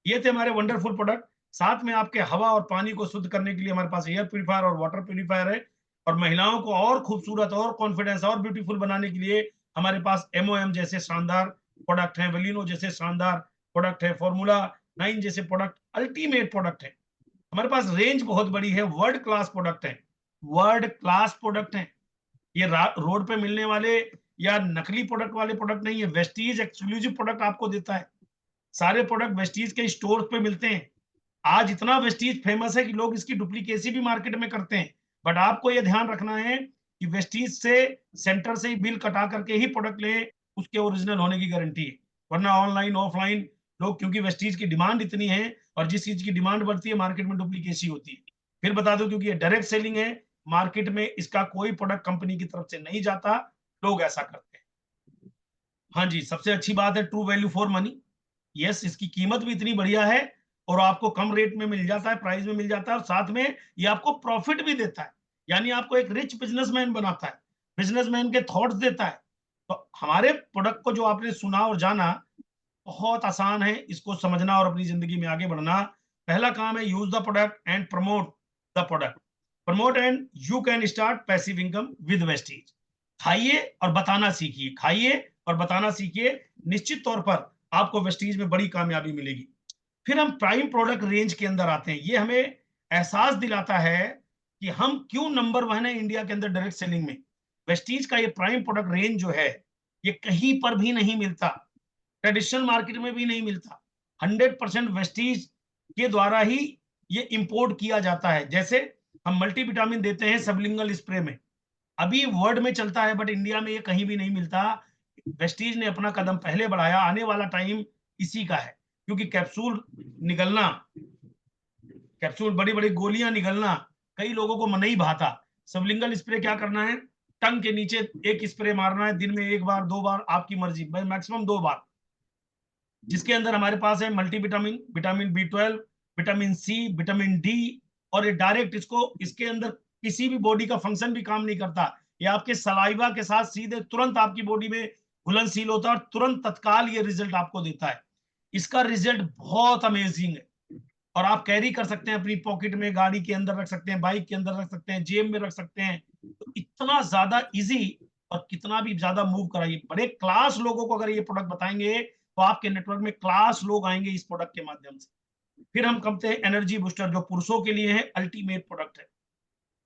ये थे हमारे वंडरफुल प्रोडक्ट। साथ में आपके हवा और पानी को शुद्ध करने के लिए हमारे पास एयर प्यूरिफायर और वाटर प्यूरिफायर है। और महिलाओं को और खूबसूरत और कॉन्फिडेंस और ब्यूटीफुल बनाने के लिए हमारे पास एमओएम जैसे शानदार प्रोडक्ट है, वेलिनो जैसे शानदार प्रोडक्ट है, फॉर्मूला 9 जैसे प्रोडक्ट अल्टीमेट प्रोडक्ट है। हमारे पास रेंज बहुत बड़ी है, वर्ल्ड क्लास प्रोडक्ट है, वर्ल्ड क्लास प्रोडक्ट है। ये रोड पे मिलने वाले या नकली प्रोडक्ट वाले प्रोडक्ट नहीं है, वेस्टीज एक्सक्लूसिव प्रोडक्ट आपको देता है। सारे प्रोडक्ट वेस्टीज के स्टोर पे मिलते हैं। आज इतना वेस्टीज फेमस है कि लोग इसकी डुप्लीकेसी भी मार्केट में करते हैं। बट आपको यह ध्यान रखना है कि वेस्टीज से सेंटर से ही बिल कटा करके ही प्रोडक्ट लें, उसके ओरिजिनल होने की गारंटी है। वरना ऑनलाइन ऑफलाइन लोग, क्योंकि वेस्टीज की डिमांड इतनी है और जिस चीज की डिमांड बढ़ती है मार्केट में डुप्लीकेसी होती है। फिर बता दो, क्योंकि ये डायरेक्ट सेलिंग है, मार्केट में इसका कोई प्रोडक्ट कंपनी की तरफ से नहीं जाता, लोग ऐसा करते हैं। हाँ जी, सबसे अच्छी बात है true value for money. Yes, इसकी कीमत भी इतनी बढ़िया है और आपको कम रेट में मिल जाता है, प्राइस में मिल जाता है, और साथ में ये आपको प्रॉफिट भी देता है। यानी आपको एक रिच बिजनेसमैन बनाता है, बिजनेसमैन के थॉट्स देता है। तो हमारे प्रोडक्ट को जो आपने सुना और जाना, बहुत आसान है इसको समझना और अपनी जिंदगी में आगे बढ़ना। पहला काम है use the product and promote the product. Promote and you can start passive income with Vestige. खाइए और बताना सीखिए, खाइए और बताना सीखिए, निश्चित तौर पर आपको वेस्टीज में बड़ी कामयाबी मिलेगी। फिर हम प्राइम प्रोडक्ट रेंज के अंदर आते हैं। ये हमें एहसास दिलाता है कि हम क्यों नंबर 1 है इंडिया के अंदर डायरेक्ट सेलिंग में। वेस्टीज का ये प्राइम प्रोडक्ट रेंज जो है, ये कहीं पर भी नहीं मिलता, ट्रेडिशनल मार्केट में भी नहीं मिलता। 100% वेस्टीज के द्वारा ही ये इंपोर्ट किया जाता है। जैसे हम मल्टीविटामिन देते हैं सबलिंगल स्प्रे में, अभी वर्ल्ड में चलता है बट इंडिया में ये कहीं भी नहीं मिलता। वेस्टीज ने अपना कदम पहले बढ़ाया, आने वाला टाइम इसी का है। क्योंकि कैप्सूल निकलना, कैप्सूल बड़ी बड़ी गोलियां निकलना कई लोगों को नहीं भाता। सबलिंगल स्प्रे क्या करना है, टंग के नीचे एक स्प्रे मारना है, दिन में 1 बार 2 बार, आपकी मर्जी, मैक्सिमम 2 बार। जिसके अंदर हमारे पास है multivitamin, vitamin B12, vitamin C, vitamin D. और ये डायरेक्ट इसको, इसके अंदर किसी भी बॉडी का फंक्शन भी काम नहीं करता, ये आपके सलाइवा के साथ सीधे तुरंत आपकी बॉडी में घुलनशील होता है और तुरंत तत्काल ये रिजल्ट आपको देता है। इसका रिजल्ट बहुत अमेजिंग है और आप कैरी कर सकते हैं अपनी पॉकेट में, गाड़ी के अंदर रख सकते हैं, बाइक के अंदर रख सकते हैं, जेब में रख सकते हैं। तो इतना ज्यादा इजी और कितना भी ज्यादा मूव कराइए। बड़े क्लास लोगों को अगर ये प्रोडक्ट बताएंगे तो आपके नेटवर्क में क्लास लोग आएंगे इस प्रोडक्ट के माध्यम से। फिर हम कहते हैं एनर्जी बूस्टर, जो पुरुषों के लिए है अल्टीमेट प्रोडक्ट है।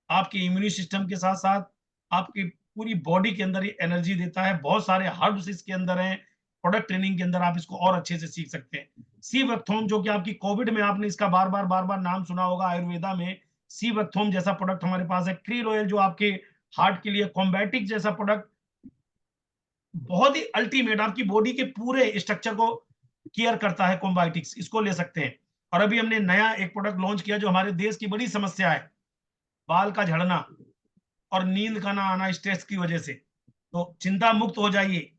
आपके इम्यून सिस्टम के साथ साथ आपकी पूरी बॉडी के अंदर ये एनर्जी देता है। बहुत सारे हर्ब्स इसके अंदर हैं, प्रोडक्ट ट्रेनिंग के अंदर आप इसको और अच्छे से सीख सकते हैं। सी वक्थोम, जो कि आपकी कोविड में आपने इसका बार बार नाम सुना होगा, आयुर्वेदा में सी वक्थोम जैसा प्रोडक्ट हमारे पास है। क्रील ऑयल, जो आपके हार्ट के लिए, कॉम्बैटिक जैसा प्रोडक्ट, बहुत ही अल्टीमेट, आपकी बॉडी के पूरे स्ट्रक्चर को केयर करता है, कॉम्बाइटिक्स, इसको ले सकते हैं। और अभी हमने नया एक प्रोडक्ट लॉन्च किया जो हमारे देश की बड़ी समस्या है, बाल का झड़ना और नींद का ना आना स्ट्रेस की वजह से। तो चिंता मुक्त हो जाइए।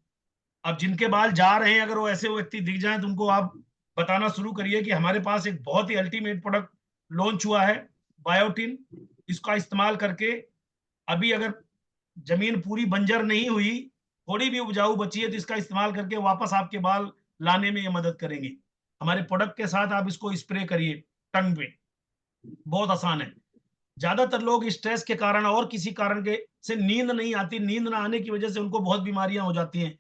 अब जिनके बाल जा रहे हैं, अगर वो ऐसे व्यक्ति दिख जाए तो उनको आप बताना शुरू करिए कि हमारे पास एक बहुत ही अल्टीमेट प्रोडक्ट लॉन्च हुआ है, बायोटिन। इसका इस्तेमाल करके अभी अगर जमीन पूरी बंजर नहीं हुई, थोड़ी भी उपजाऊ बची है, तो इसका इस्तेमाल करके वापस आपके बाल लाने में ये मदद करेंगे। हमारे प्रोडक्ट के साथ आप इसको स्प्रे करिए टंग पे, बहुत आसान है। ज्यादातर लोग स्ट्रेस के कारण और किसी कारण के से नींद नहीं आती, नींद ना आने की वजह से उनको बहुत बीमारियां हो जाती हैं।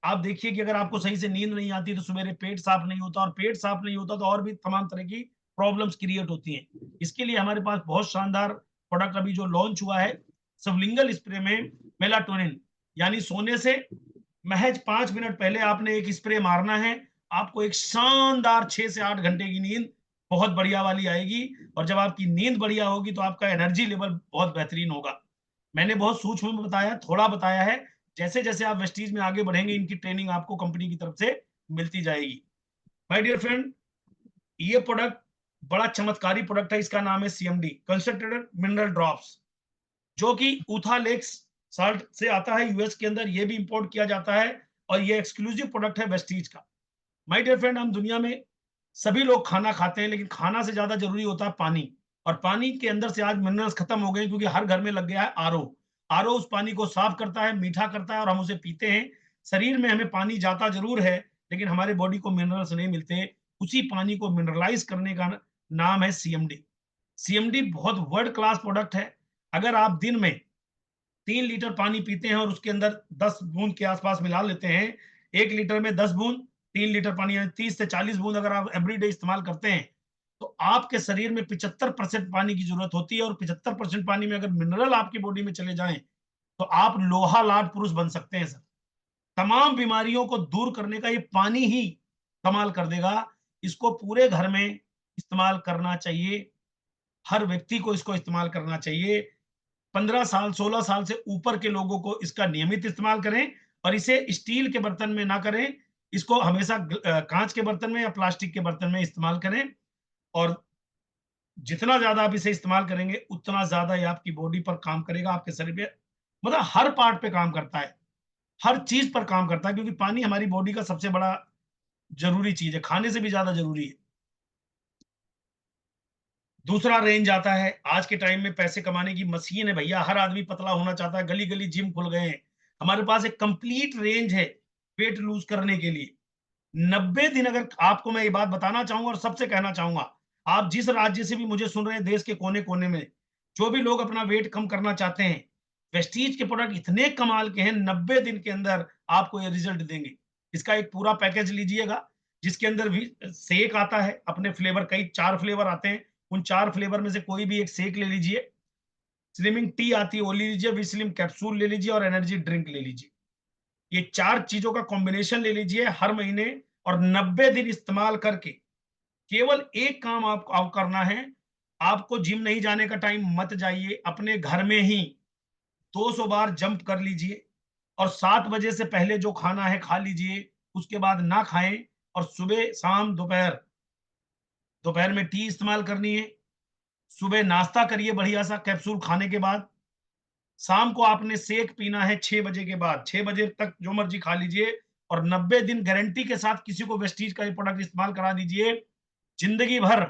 आप देखिए कि अगर आपको सही से नींद नहीं आती तो सवेरे पेट साफ नहीं होता, और पेट साफ नहीं होता तो और भी तमाम तरह की प्रॉब्लम्स क्रिएट होती हैं। इसके लिए हमारे पास बहुत शानदार प्रोडक्ट अभी जो लॉन्च हुआ है, सबलिंगल स्प्रे में मेलाटोनिन, यानी सोने से महज 5 मिनट पहले आपने एक स्प्रे मारना है, आपको एक शानदार 6 से 8 घंटे की नींद बहुत बढ़िया वाली आएगी। और जब आपकी नींद बढ़िया होगी तो आपका एनर्जी लेवल बहुत बेहतरीन होगा। मैंने बहुत सूक्ष्म में बताया, थोड़ा बताया है। जैसे जैसे आप वेस्टीज में आगे बढ़ेंगे, इनकी ट्रेनिंग आपको कंपनी की तरफ से मिलती जाएगी। माय डियर फ्रेंड, ये प्रोडक्ट बड़ा चमत्कारी प्रोडक्ट है। इसका नाम है सीएमडी, कंसंट्रेटेड मिनरल ड्रॉप्स, जो कि ऊथा लेक्स साल्ट से आता है यूएस के अंदर। ये भी इंपोर्ट किया जाता है और ये एक्सक्लूसिव प्रोडक्ट है वेस्टीज का। माय डियर फ्रेंड, हम दुनिया में सभी लोग खाना खाते हैं, लेकिन खाना से ज्यादा जरूरी होता है पानी। और पानी के अंदर से आज मिनरल्स खत्म हो गए, क्योंकि हर घर में लग गया है आरओ। आरओ उस पानी को साफ करता है, मीठा करता है और हम उसे पीते हैं। शरीर में हमें पानी जाता जरूर है, लेकिन हमारे बॉडी को मिनरल्स नहीं मिलते। उसी पानी को मिनरलाइज करने का नाम है सीएमडी। सीएमडी बहुत वर्ल्ड क्लास प्रोडक्ट है। अगर आप दिन में 3 लीटर पानी पीते हैं और उसके अंदर 10 बूंद के आसपास मिला लेते हैं, 1 लीटर में 10 बूंद, 3 लीटर पानी यानी 30 से 40 बूंद अगर आप एवरीडे इस्तेमाल करते हैं, तो आपके शरीर में 75% पानी की जरूरत होती है। और 75% पानी में अगर मिनरल आपकी बॉडी में चले जाएं, तो आप लोहा लाट पुरुष बन सकते हैं सर। तमाम बीमारियों को दूर करने का ये पानी ही कमाल कर देगा। इसको पूरे घर में इस्तेमाल करना चाहिए, हर व्यक्ति को इसको इस्तेमाल करना चाहिए। 15 साल 16 साल से ऊपर के लोगों को इसका नियमित इस्तेमाल करें, और इसे स्टील के बर्तन में ना करें, इसको हमेशा कांच के बर्तन में या प्लास्टिक के बर्तन में इस्तेमाल करें। और जितना ज्यादा आप इसे इस्तेमाल करेंगे, उतना ज्यादा ये आपकी बॉडी पर काम करेगा, आपके शरीर पे, मतलब हर पार्ट पे काम करता है, हर चीज पर काम करता है, क्योंकि पानी हमारी बॉडी का सबसे बड़ा जरूरी चीज है, खाने से भी ज्यादा जरूरी है। दूसरा रेंज आता है, आज के टाइम में पैसे कमाने की मशीन है भैया, हर आदमी पतला होना चाहता है, गली गली जिम खुल गए हैं। हमारे पास एक कंप्लीट रेंज है वेट लूज करने के लिए। 90 दिन, अगर आपको मैं ये बात बताना चाहूंगा और सबसे कहना चाहूंगा, आप जिस राज्य से भी मुझे सुन रहे हैं, देश के कोने कोने में जो भी लोग अपना वेट कम करना चाहते हैं, वेस्टीज के प्रोडक्ट इतने कमाल के हैं, 90 दिन के अंदर आपको ये रिजल्ट देंगे। इसका एक पूरा पैकेज लीजिएगा, जिसके अंदर भी शेक आता है अपने फ्लेवर, कई 4 फ्लेवर आते हैं, उन 4 फ्लेवर में से कोई भी एक शेक ले लीजिए। स्लिमिंग टी आती है, वो ले लीजिए, विस्लिम कैप्सूल ले लीजिए, और एनर्जी ड्रिंक ले लीजिए। ये 4 चीजों का कॉम्बिनेशन ले लीजिए हर महीने, और 90 दिन इस्तेमाल करके केवल एक काम आपको करना है। आपको जिम नहीं जाने का टाइम मत जाइए, अपने घर में ही 200 बार जंप कर लीजिए, और 7 बजे से पहले जो खाना है खा लीजिए, उसके बाद ना खाएं। और सुबह शाम दोपहर, दोपहर में टी इस्तेमाल करनी है, सुबह नाश्ता करिए बढ़िया सा कैप्सूल खाने के बाद, शाम को आपने शेक पीना है 6 बजे के बाद, 6 बजे तक जो मर्जी खा लीजिए। और 90 दिन गारंटी के साथ किसी को वेस्टीज का ये प्रोडक्ट इस्तेमाल करा दीजिए, जिंदगी भर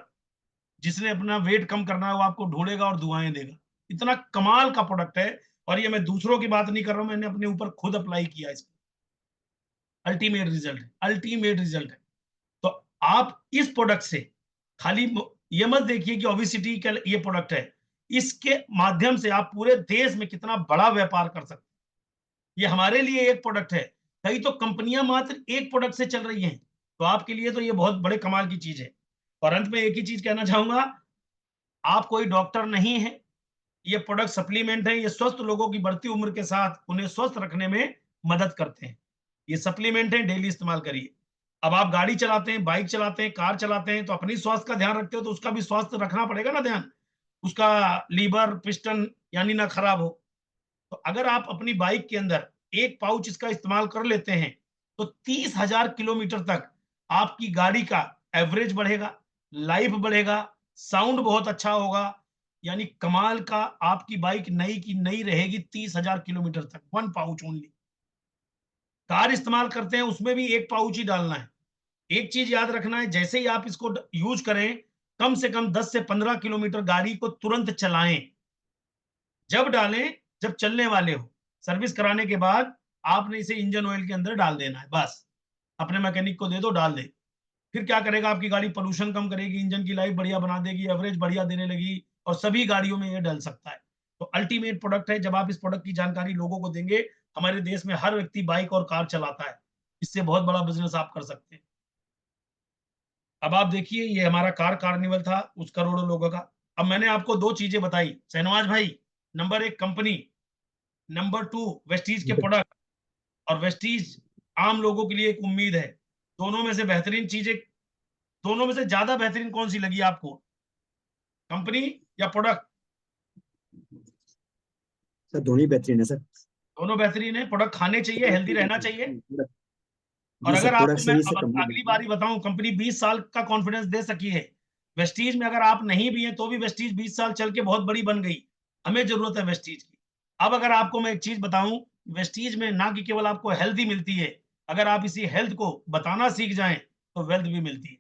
जिसने अपना वेट कम करना है वो आपको ढूंढेगा और दुआएं देगा। इतना कमाल का प्रोडक्ट है, और ये मैं दूसरों की बात नहीं कर रहा हूं, मैंने अपने ऊपर खुद अप्लाई किया इसको। अल्टीमेट रिजल्ट है, अल्टीमेट रिजल्ट है। तो आप इस प्रोडक्ट से खाली ये मत देखिए कि ओबेसिटी का ये प्रोडक्ट है, इसके माध्यम से आप पूरे देश में कितना बड़ा व्यापार कर सकते हैं। ये हमारे लिए एक प्रोडक्ट है, कई तो कंपनियां मात्र एक प्रोडक्ट से चल रही हैं, तो आपके लिए तो ये बहुत बड़े कमाल की चीज है। और अंत में एक ही चीज कहना चाहूंगा, आप कोई डॉक्टर नहीं है, ये प्रोडक्ट सप्लीमेंट है, ये स्वस्थ लोगों की बढ़ती उम्र के साथ उन्हें स्वस्थ रखने में मदद करते हैं। ये सप्लीमेंट है, डेली इस्तेमाल करिए। अब आप गाड़ी चलाते हैं, बाइक चलाते हैं, कार चलाते हैं, तो अपनी स्वास्थ्य का ध्यान रखते हो, तो उसका भी स्वास्थ्य रखना पड़ेगा ना ध्यान, उसका लीवर पिस्टन यानी ना खराब हो। तो अगर आप अपनी बाइक के अंदर एक पाउच इसका इस्तेमाल कर लेते हैं, तो 30,000 किलोमीटर तक आपकी गाड़ी का एवरेज बढ़ेगा, लाइफ बढ़ेगा, साउंड बहुत अच्छा होगा, यानी कमाल का। आपकी बाइक नई की नई रहेगी 30,000 किलोमीटर तक, 1 पाउच ओनली। कार इस्तेमाल करते हैं, उसमें भी एक पाउच ही डालना है। एक चीज याद रखना है, जैसे ही आप इसको यूज करें, कम से कम 10 से 15 किलोमीटर गाड़ी को तुरंत चलाएं। जब डालें, जब चलने वाले हो, सर्विस कराने के बाद आपने इसे इंजन ऑयल के अंदर डाल देना है, बस अपने मैकेनिक को दे दो, डाल दे। फिर क्या करेगा, आपकी गाड़ी पोल्यूशन कम करेगी, इंजन की लाइफ बढ़िया बना देगी, एवरेज बढ़िया देने लगी, और सभी गाड़ियों में ये डल सकता है। तो अल्टीमेट प्रोडक्ट है। जब आप इस प्रोडक्ट की जानकारी लोगों को देंगे, हमारे देश में हर व्यक्ति बाइक और कार चलाता है, इससे बहुत बड़ा बिजनेस आप कर सकते हैं। अब आप देखिए, ये हमारा कार कार्निवल था उस करोड़ों लोगों का। अब मैंने आपको दो चीजें बताई शहनवाज भाई, नंबर 1 कंपनी, नंबर 2 वेस्टीज के प्रोडक्ट, और वेस्टीज आम लोगों के लिए एक उम्मीद है। दोनों में से बेहतरीन चीजें, दोनों में से ज्यादा बेहतरीन कौन सी लगी आपको, कंपनी या प्रोडक्ट?
सर दोनों ही बेहतरीन है सर।
दोनों बेहतरीन है। प्रोडक्ट खाने चाहिए, हेल्दी रहना चाहिए। और
जी सर,
अगर आपको
प्रोडक्ट
मैं
सही से
अब
कंपनी
अगली
बेहतरीन
बारी बताऊं, कंपनी 20 साल का कॉन्फिडेंस दे सकी है। वेस्टीज में अगर आप नहीं भी हैं तो भी वेस्टीज 20 साल चल के बहुत बड़ी बन गई। हमें जरूरत है वेस्टीज की। अब अगर आपको मैं एक चीज बताऊं, वेस्टीज में ना कि केवल आपको हेल्थ ही मिलती है, अगर आप इसी हेल्थ को बताना सीख जाएं तो वेल्थ भी मिलती है।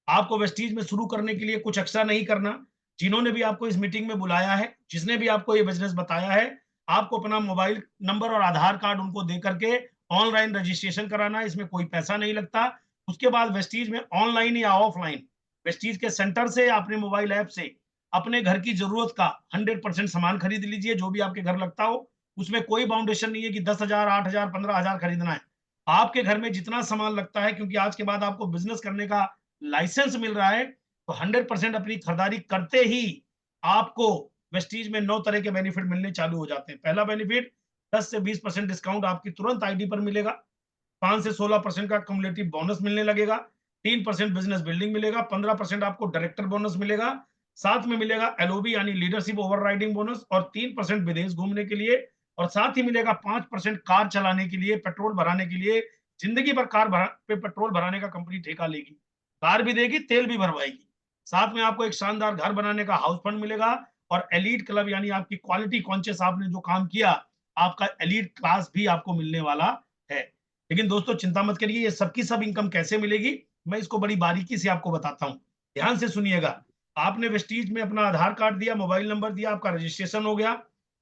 आपको वेस्टीज में शुरू करने के लिए कुछ एक्स्ट्रा नहीं करना। जिन्होंने भी आपको इस मीटिंग में बुलाया है, जिसने भी आपको ये बिजनेस बताया है, आपको अपना मोबाइल नंबर और आधार कार्ड उनको दे करके ऑनलाइन रजिस्ट्रेशन कराना है। इसमें कोई पैसा नहीं लगता। उसके बाद वेस्टीज में ऑनलाइन या ऑफलाइन, वेस्टीज के सेंटर से अपने मोबाइल ऐप से अपने घर की जरूरत का 100% सामान खरीद लीजिए, जो भी आपके घर लगता हो। उसमें कोई बाउंडेशन नहीं है कि 10,000, 8,000, 15,000 खरीदना है। आपके घर में जितना सामान लगता है, क्योंकि आज के बाद आपको बिजनेस करने का लाइसेंस मिल रहा है, तो 100% अपनी खरीदारी करते ही आपको वेस्टीज में 9 तरह के बेनिफिट मिलने चालू हो जाते हैं। पहला बेनिफिट, 10 से 20% डिस्काउंट आपकी तुरंत आईडी पर मिलेगा। 5 से 16% का कम्युलेटिव बोनस मिलने लगेगा। 3% बिजनेस बिल्डिंग मिलेगा। 15% आपको डायरेक्टर बोनस मिलेगा। साथ में मिलेगा एलओबी यानी लीडरशिप ओवरराइडिंग बोनस, और 3% विदेश घूमने के लिए। और साथ ही मिलेगा 5% कार चलाने के लिए, पेट्रोल भराने के लिए। जिंदगी भर कार पे पेट्रोल भराने का कंपनी ठेका लेगी, कार भी देगी, तेल भी भरवाएगी। साथ में आपको एक शानदार घर बनाने का हाउस फंड मिलेगा। और एलीट क्लब यानी आपकी क्वालिटी कॉन्शियस आपने जो काम किया, आपका एलीट क्लास भी आपको मिलने वाला है। लेकिन दोस्तों चिंता मत करिए, ये सबकी सब इनकम कैसे मिलेगी, मैं इसको बड़ी बारीकी से आपको बताता हूं। ध्यान से सुनिएगा। आपने वेस्टीज में अपना आधार कार्ड दिया, मोबाइल नंबर दिया, आपका रजिस्ट्रेशन हो गया।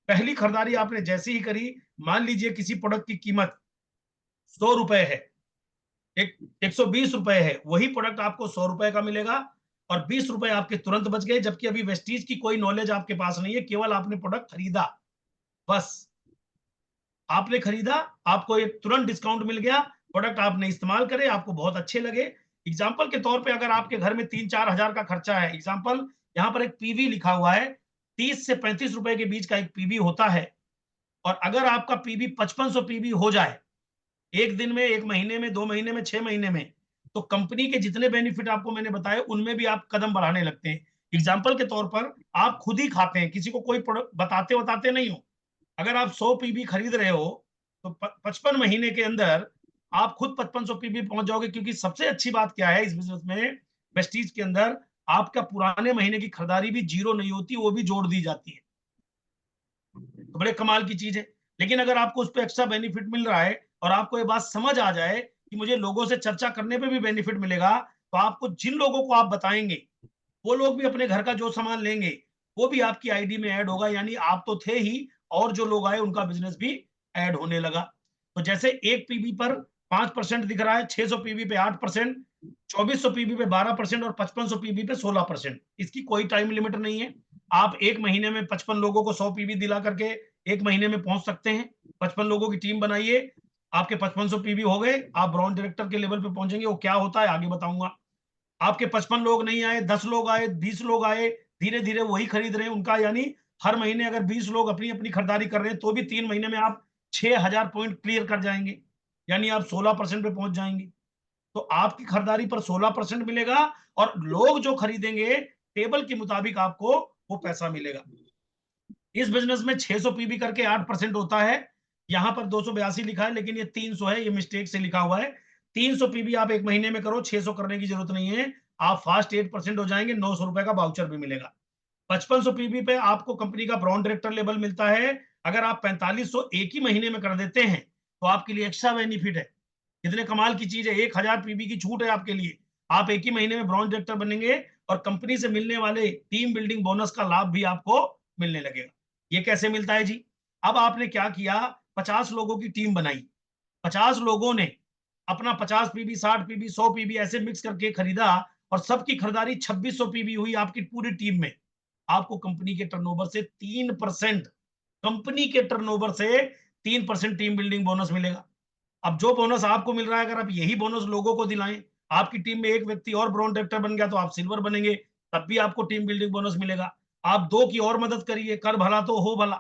पहली खरीदारी आपने जैसे ही करी, मान लीजिए किसी प्रोडक्ट की कीमत 100 रुपए है, एक 120 रुपए है, वही प्रोडक्ट आपको 100 रुपए का मिलेगा। और 20 रुपए आपके तुरंत बच गए, जबकि अभी वेस्टीज की कोई नॉलेज आपके पास नहीं है, केवल आपने प्रोडक्ट खरीदा, बस आपने खरीदा, आपको एक तुरंत डिस्काउंट मिल गया। प्रोडक्ट आपने इस्तेमाल करे, आपको बहुत अच्छे लगे। एग्जाम्पल के तौर पे अगर आपके घर में 3-4 हजार का खर्चा है, एग्जाम्पल यहाँ पर एक पीवी लिखा हुआ है, 30 से 35 रुपए के बीच का एक पीवी होता है। और अगर आपका पीवी 5500 पीवी हो जाए, एक दिन में, एक महीने में, 2 महीने में, 6 महीने में, तो कंपनी के जितने बेनिफिट आपको मैंने बताए उनमें भी आप कदम बढ़ाने लगते हैं। एग्जाम्पल के तौर पर आप खुद ही खाते हैं, किसी को कोई प्रोडक्ट बताते नहीं हो। अगर आप 100 पीबी खरीद रहे हो, तो 55 महीने के अंदर आप खुद 5500 पीबी पहुंच जाओगे। क्योंकि सबसे अच्छी बात क्या है इस बिजनेस में, वेस्टीज के अंदर, आपका पुराने महीने की खरीदारी भी जीरो नहीं होती, वो भी जोड़ दी जाती है। तो बड़े कमाल की चीज है। लेकिन अगर आपको उस पर एक्स्ट्रा बेनिफिट मिल रहा है, और आपको ये बात समझ आ जाए कि मुझे लोगों से चर्चा करने पे भी बेनिफिट मिलेगा, तो आपको जिन लोगों को आप बताएंगे, वो लोग भी अपने घर का जो सामान लेंगे, वो भी आपकी आईडी में ऐड होगा। यानी आप तो थे ही, और जो लोग आए उनका बिजनेस भी ऐड होने लगा। तो जैसे एक पीबी पर 5% दिख रहा है, 600 पीबी पे 8%, 2400 पीबी पे 12%, और 5500 पीबी पे 16%। इसकी कोई टाइम लिमिट नहीं है। आप एक महीने में 55 लोगों को 100 पीबी दिला करके एक महीने में पहुंच सकते हैं। 55 लोगों की टीम बनाइए, आपके 5500 पीबी हो गए, आप ब्राउन डायरेक्टर के लेवल पे पहुंचेंगे। वो क्या होता है आगे बताऊंगा। आपके 55 लोग नहीं आए, 10 लोग आए, 20 लोग आए, धीरे धीरे वही खरीद रहे हैं उनका। यानी हर महीने अगर 20 लोग अपनी अपनी खरीदारी कर रहे हैं, तो भी 3 महीने में आप 6,000 पॉइंट क्लियर कर जाएंगे। यानी आप 16% पे पहुंच जाएंगे। तो आपकी खरीदारी पर 16% मिलेगा, और लोग जो खरीदेंगे टेबल के मुताबिक आपको वो पैसा मिलेगा। इस बिजनेस में 600 पीबी करके 8% होता है। यहां पर 282 लिखा है, लेकिन ये 300 है, ये मिस्टेक से लिखा हुआ है। 300 पीबी आप एक महीने में करो, 600 करने की जरूरत नहीं है। आप फास्ट 8% हो जाएंगे, 900 रुपए का वाउचर भी मिलेगा। 5500 पीबी पे आपको कंपनी का ब्राउन डायरेक्टर लेवल मिलता है। अगर आप 4500 एक ही महीने में कर देते हैं, तो आपके लिए एक्स्ट्रा बेनिफिट है। कितने कमाल की चीज है, 1000 पीबी की छूट है आपके लिए। आप एक ही महीने में ब्राउन डायरेक्टर बनेंगे, और कंपनी से मिलने वाले टीम बिल्डिंग बोनस का लाभ भी आपको मिलने लगेगा। ये कैसे मिलता है जी? अब आपने क्या किया, 50 लोगों की टीम बनाई, 50 लोगों ने अपना 50 पीबी, 60 पीबी, 100 पीबी ऐसे मिक्स करके खरीदा और सबकी खरीदारी 2600 पीबी हुई आपकी पूरी टीम में, आपको कंपनी के टर्नओवर से 3%, कंपनी के टर्नओवर से 3% टीम बिल्डिंग बोनस मिलेगा। अब जो बोनस आपको मिल रहा है, अगर आप यही बोनस लोगों को दिलाएं, आपकी टीम में एक व्यक्ति और ब्रॉन्ज डायरेक्टर बन गया तो आप सिल्वर बनेंगे, तब भी आपको टीम बिल्डिंग बोनस मिलेगा। आप 2 की और मदद करिए, कर भला तो हो भला,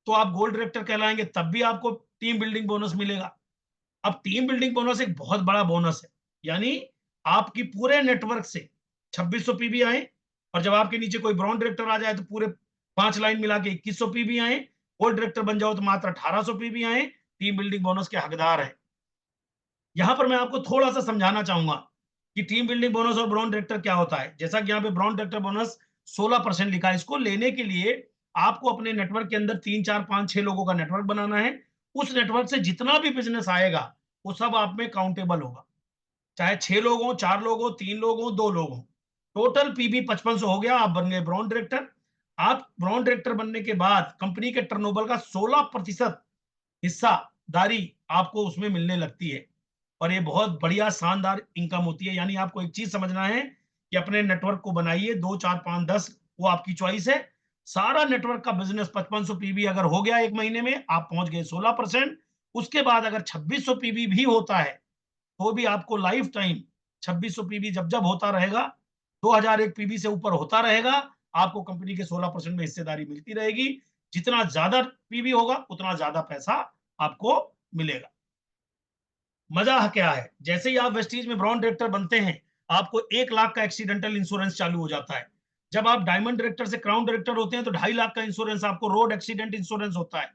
तो आप गोल्ड डायरेक्टर कहलाएंगे, तब भी आपको टीम बिल्डिंग बोनस मिलेगा। अब टीम बिल्डिंग बोनस एक बहुत बड़ा बोनस है, यानी आपकी पूरे नेटवर्क से 2600 पीबी आए, और जब आपके नीचे कोई ब्रॉन्ज डायरेक्टर आ जाए तो पूरे 5 लाइन मिला के 2100 पीबी आए, गोल्ड डायरेक्टर बन जाओ तो मात्र 1800 पीबी आए, टीम बिल्डिंग बोनस के हकदार है। यहां पर मैं आपको थोड़ा सा समझाना चाहूंगा कि टीम बिल्डिंग बोनस और ब्रॉन्ज डायरेक्टर क्या होता है। जैसा कि यहाँ पे ब्रॉन्ज डायरेक्टर बोनस 16% लिखा है, इसको लेने के लिए आपको अपने नेटवर्क के अंदर 3, 4, 5, 6 लोगों का नेटवर्क बनाना है। उस नेटवर्क से जितना भी बिजनेस आएगा वो सब आप में काउंटेबल होगा, चाहे 6 लोग हो, 4 लोग हो, 3 लोग हो, 2 लोग हो। टोटल पीबी 5500 हो गया, आप बन गए ब्रॉन्ज डायरेक्टर। आप ब्रॉन्ज डायरेक्टर बनने के बाद कंपनी के टर्नओवर का 16% हिस्सादारी आपको उसमें मिलने लगती है, और ये बहुत बढ़िया शानदार इनकम होती है। यानी आपको एक चीज समझना है कि अपने नेटवर्क को बनाइए, 2, 4, 5, 10 वो आपकी चॉइस है। सारा नेटवर्क का बिजनेस 5500 पीबी अगर हो गया एक महीने में, आप पहुंच गए 16%। उसके बाद अगर 2600 पीबी भी होता है तो भी आपको लाइफ टाइम 2600 पीबी जब जब होता रहेगा, 2001 पीबी से ऊपर होता रहेगा, आपको कंपनी के 16% में हिस्सेदारी मिलती रहेगी। जितना ज्यादा पीबी होगा उतना ज्यादा पैसा आपको मिलेगा। मजा क्या है, जैसे ही आप वेस्टीज में ब्रॉन्ज डायरेक्टर बनते हैं, आपको 1 लाख का एक्सीडेंटल इंश्योरेंस चालू हो जाता है। जब आप डायमंड डायरेक्टर से क्राउन डायरेक्टर होते हैं तो 2.5 लाख का इंश्योरेंस आपको रोड एक्सीडेंट इंश्योरेंस होता है।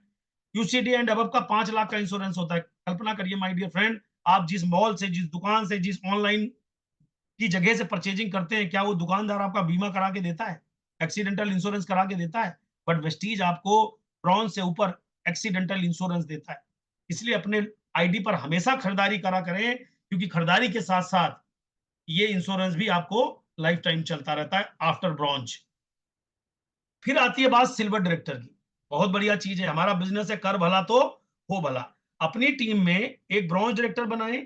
यूसीडी एंड अबव का 5 लाख का इंश्योरेंस होता है। कल्पना करिए माय डियर फ्रेंड, आप जिस मॉल से, जिस दुकान से, जिस ऑनलाइन की जगह से परचेजिंग करते हैं, क्या वो दुकानदार आपका बीमा करा के देता है, एक्सीडेंटल इंश्योरेंस करा के देता है? बट वेस्टीज आपको ब्रॉन्ज से ऊपर एक्सीडेंटल इंश्योरेंस देता है। इसलिए अपने आईडी पर हमेशा खरीदारी करा करें, क्योंकि खरीदारी के साथ साथ ये इंश्योरेंस भी आपको लाइफ टाइम चलता रहता है आफ्टर ब्रॉन्ज। फिर आती है बात सिल्वर डायरेक्टर की। बहुत बढ़िया चीज है, हमारा बिजनेस है कर भला तो हो भला। अपनी टीम में एक ब्रॉन्ज डायरेक्टर बनाए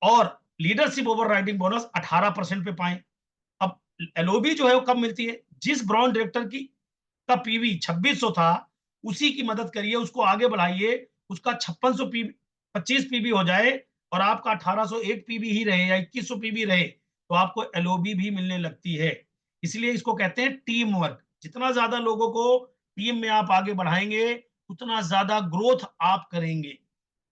और लीडरशिप ओवर राइडिंग बोनस 18% पे पाए। अब एलओबी जो है वो कब मिलती है, जिस ब्रॉन्ज डायरेक्टर की का पीवी 2600 था, उसी की मदद करिए, उसको आगे बढ़ाइए, उसका 5600 पीवी 25 पीवी हो जाए और आपका 1801 पीवी ही रहे या 2100 पीवी रहे, तो आपको एलओबी भी मिलने लगती है। इसलिए इसको कहते हैं टीम वर्क। जितना ज्यादा लोगों को टीम में आप आगे बढ़ाएंगे, उतना ज्यादा ग्रोथ आप करेंगे।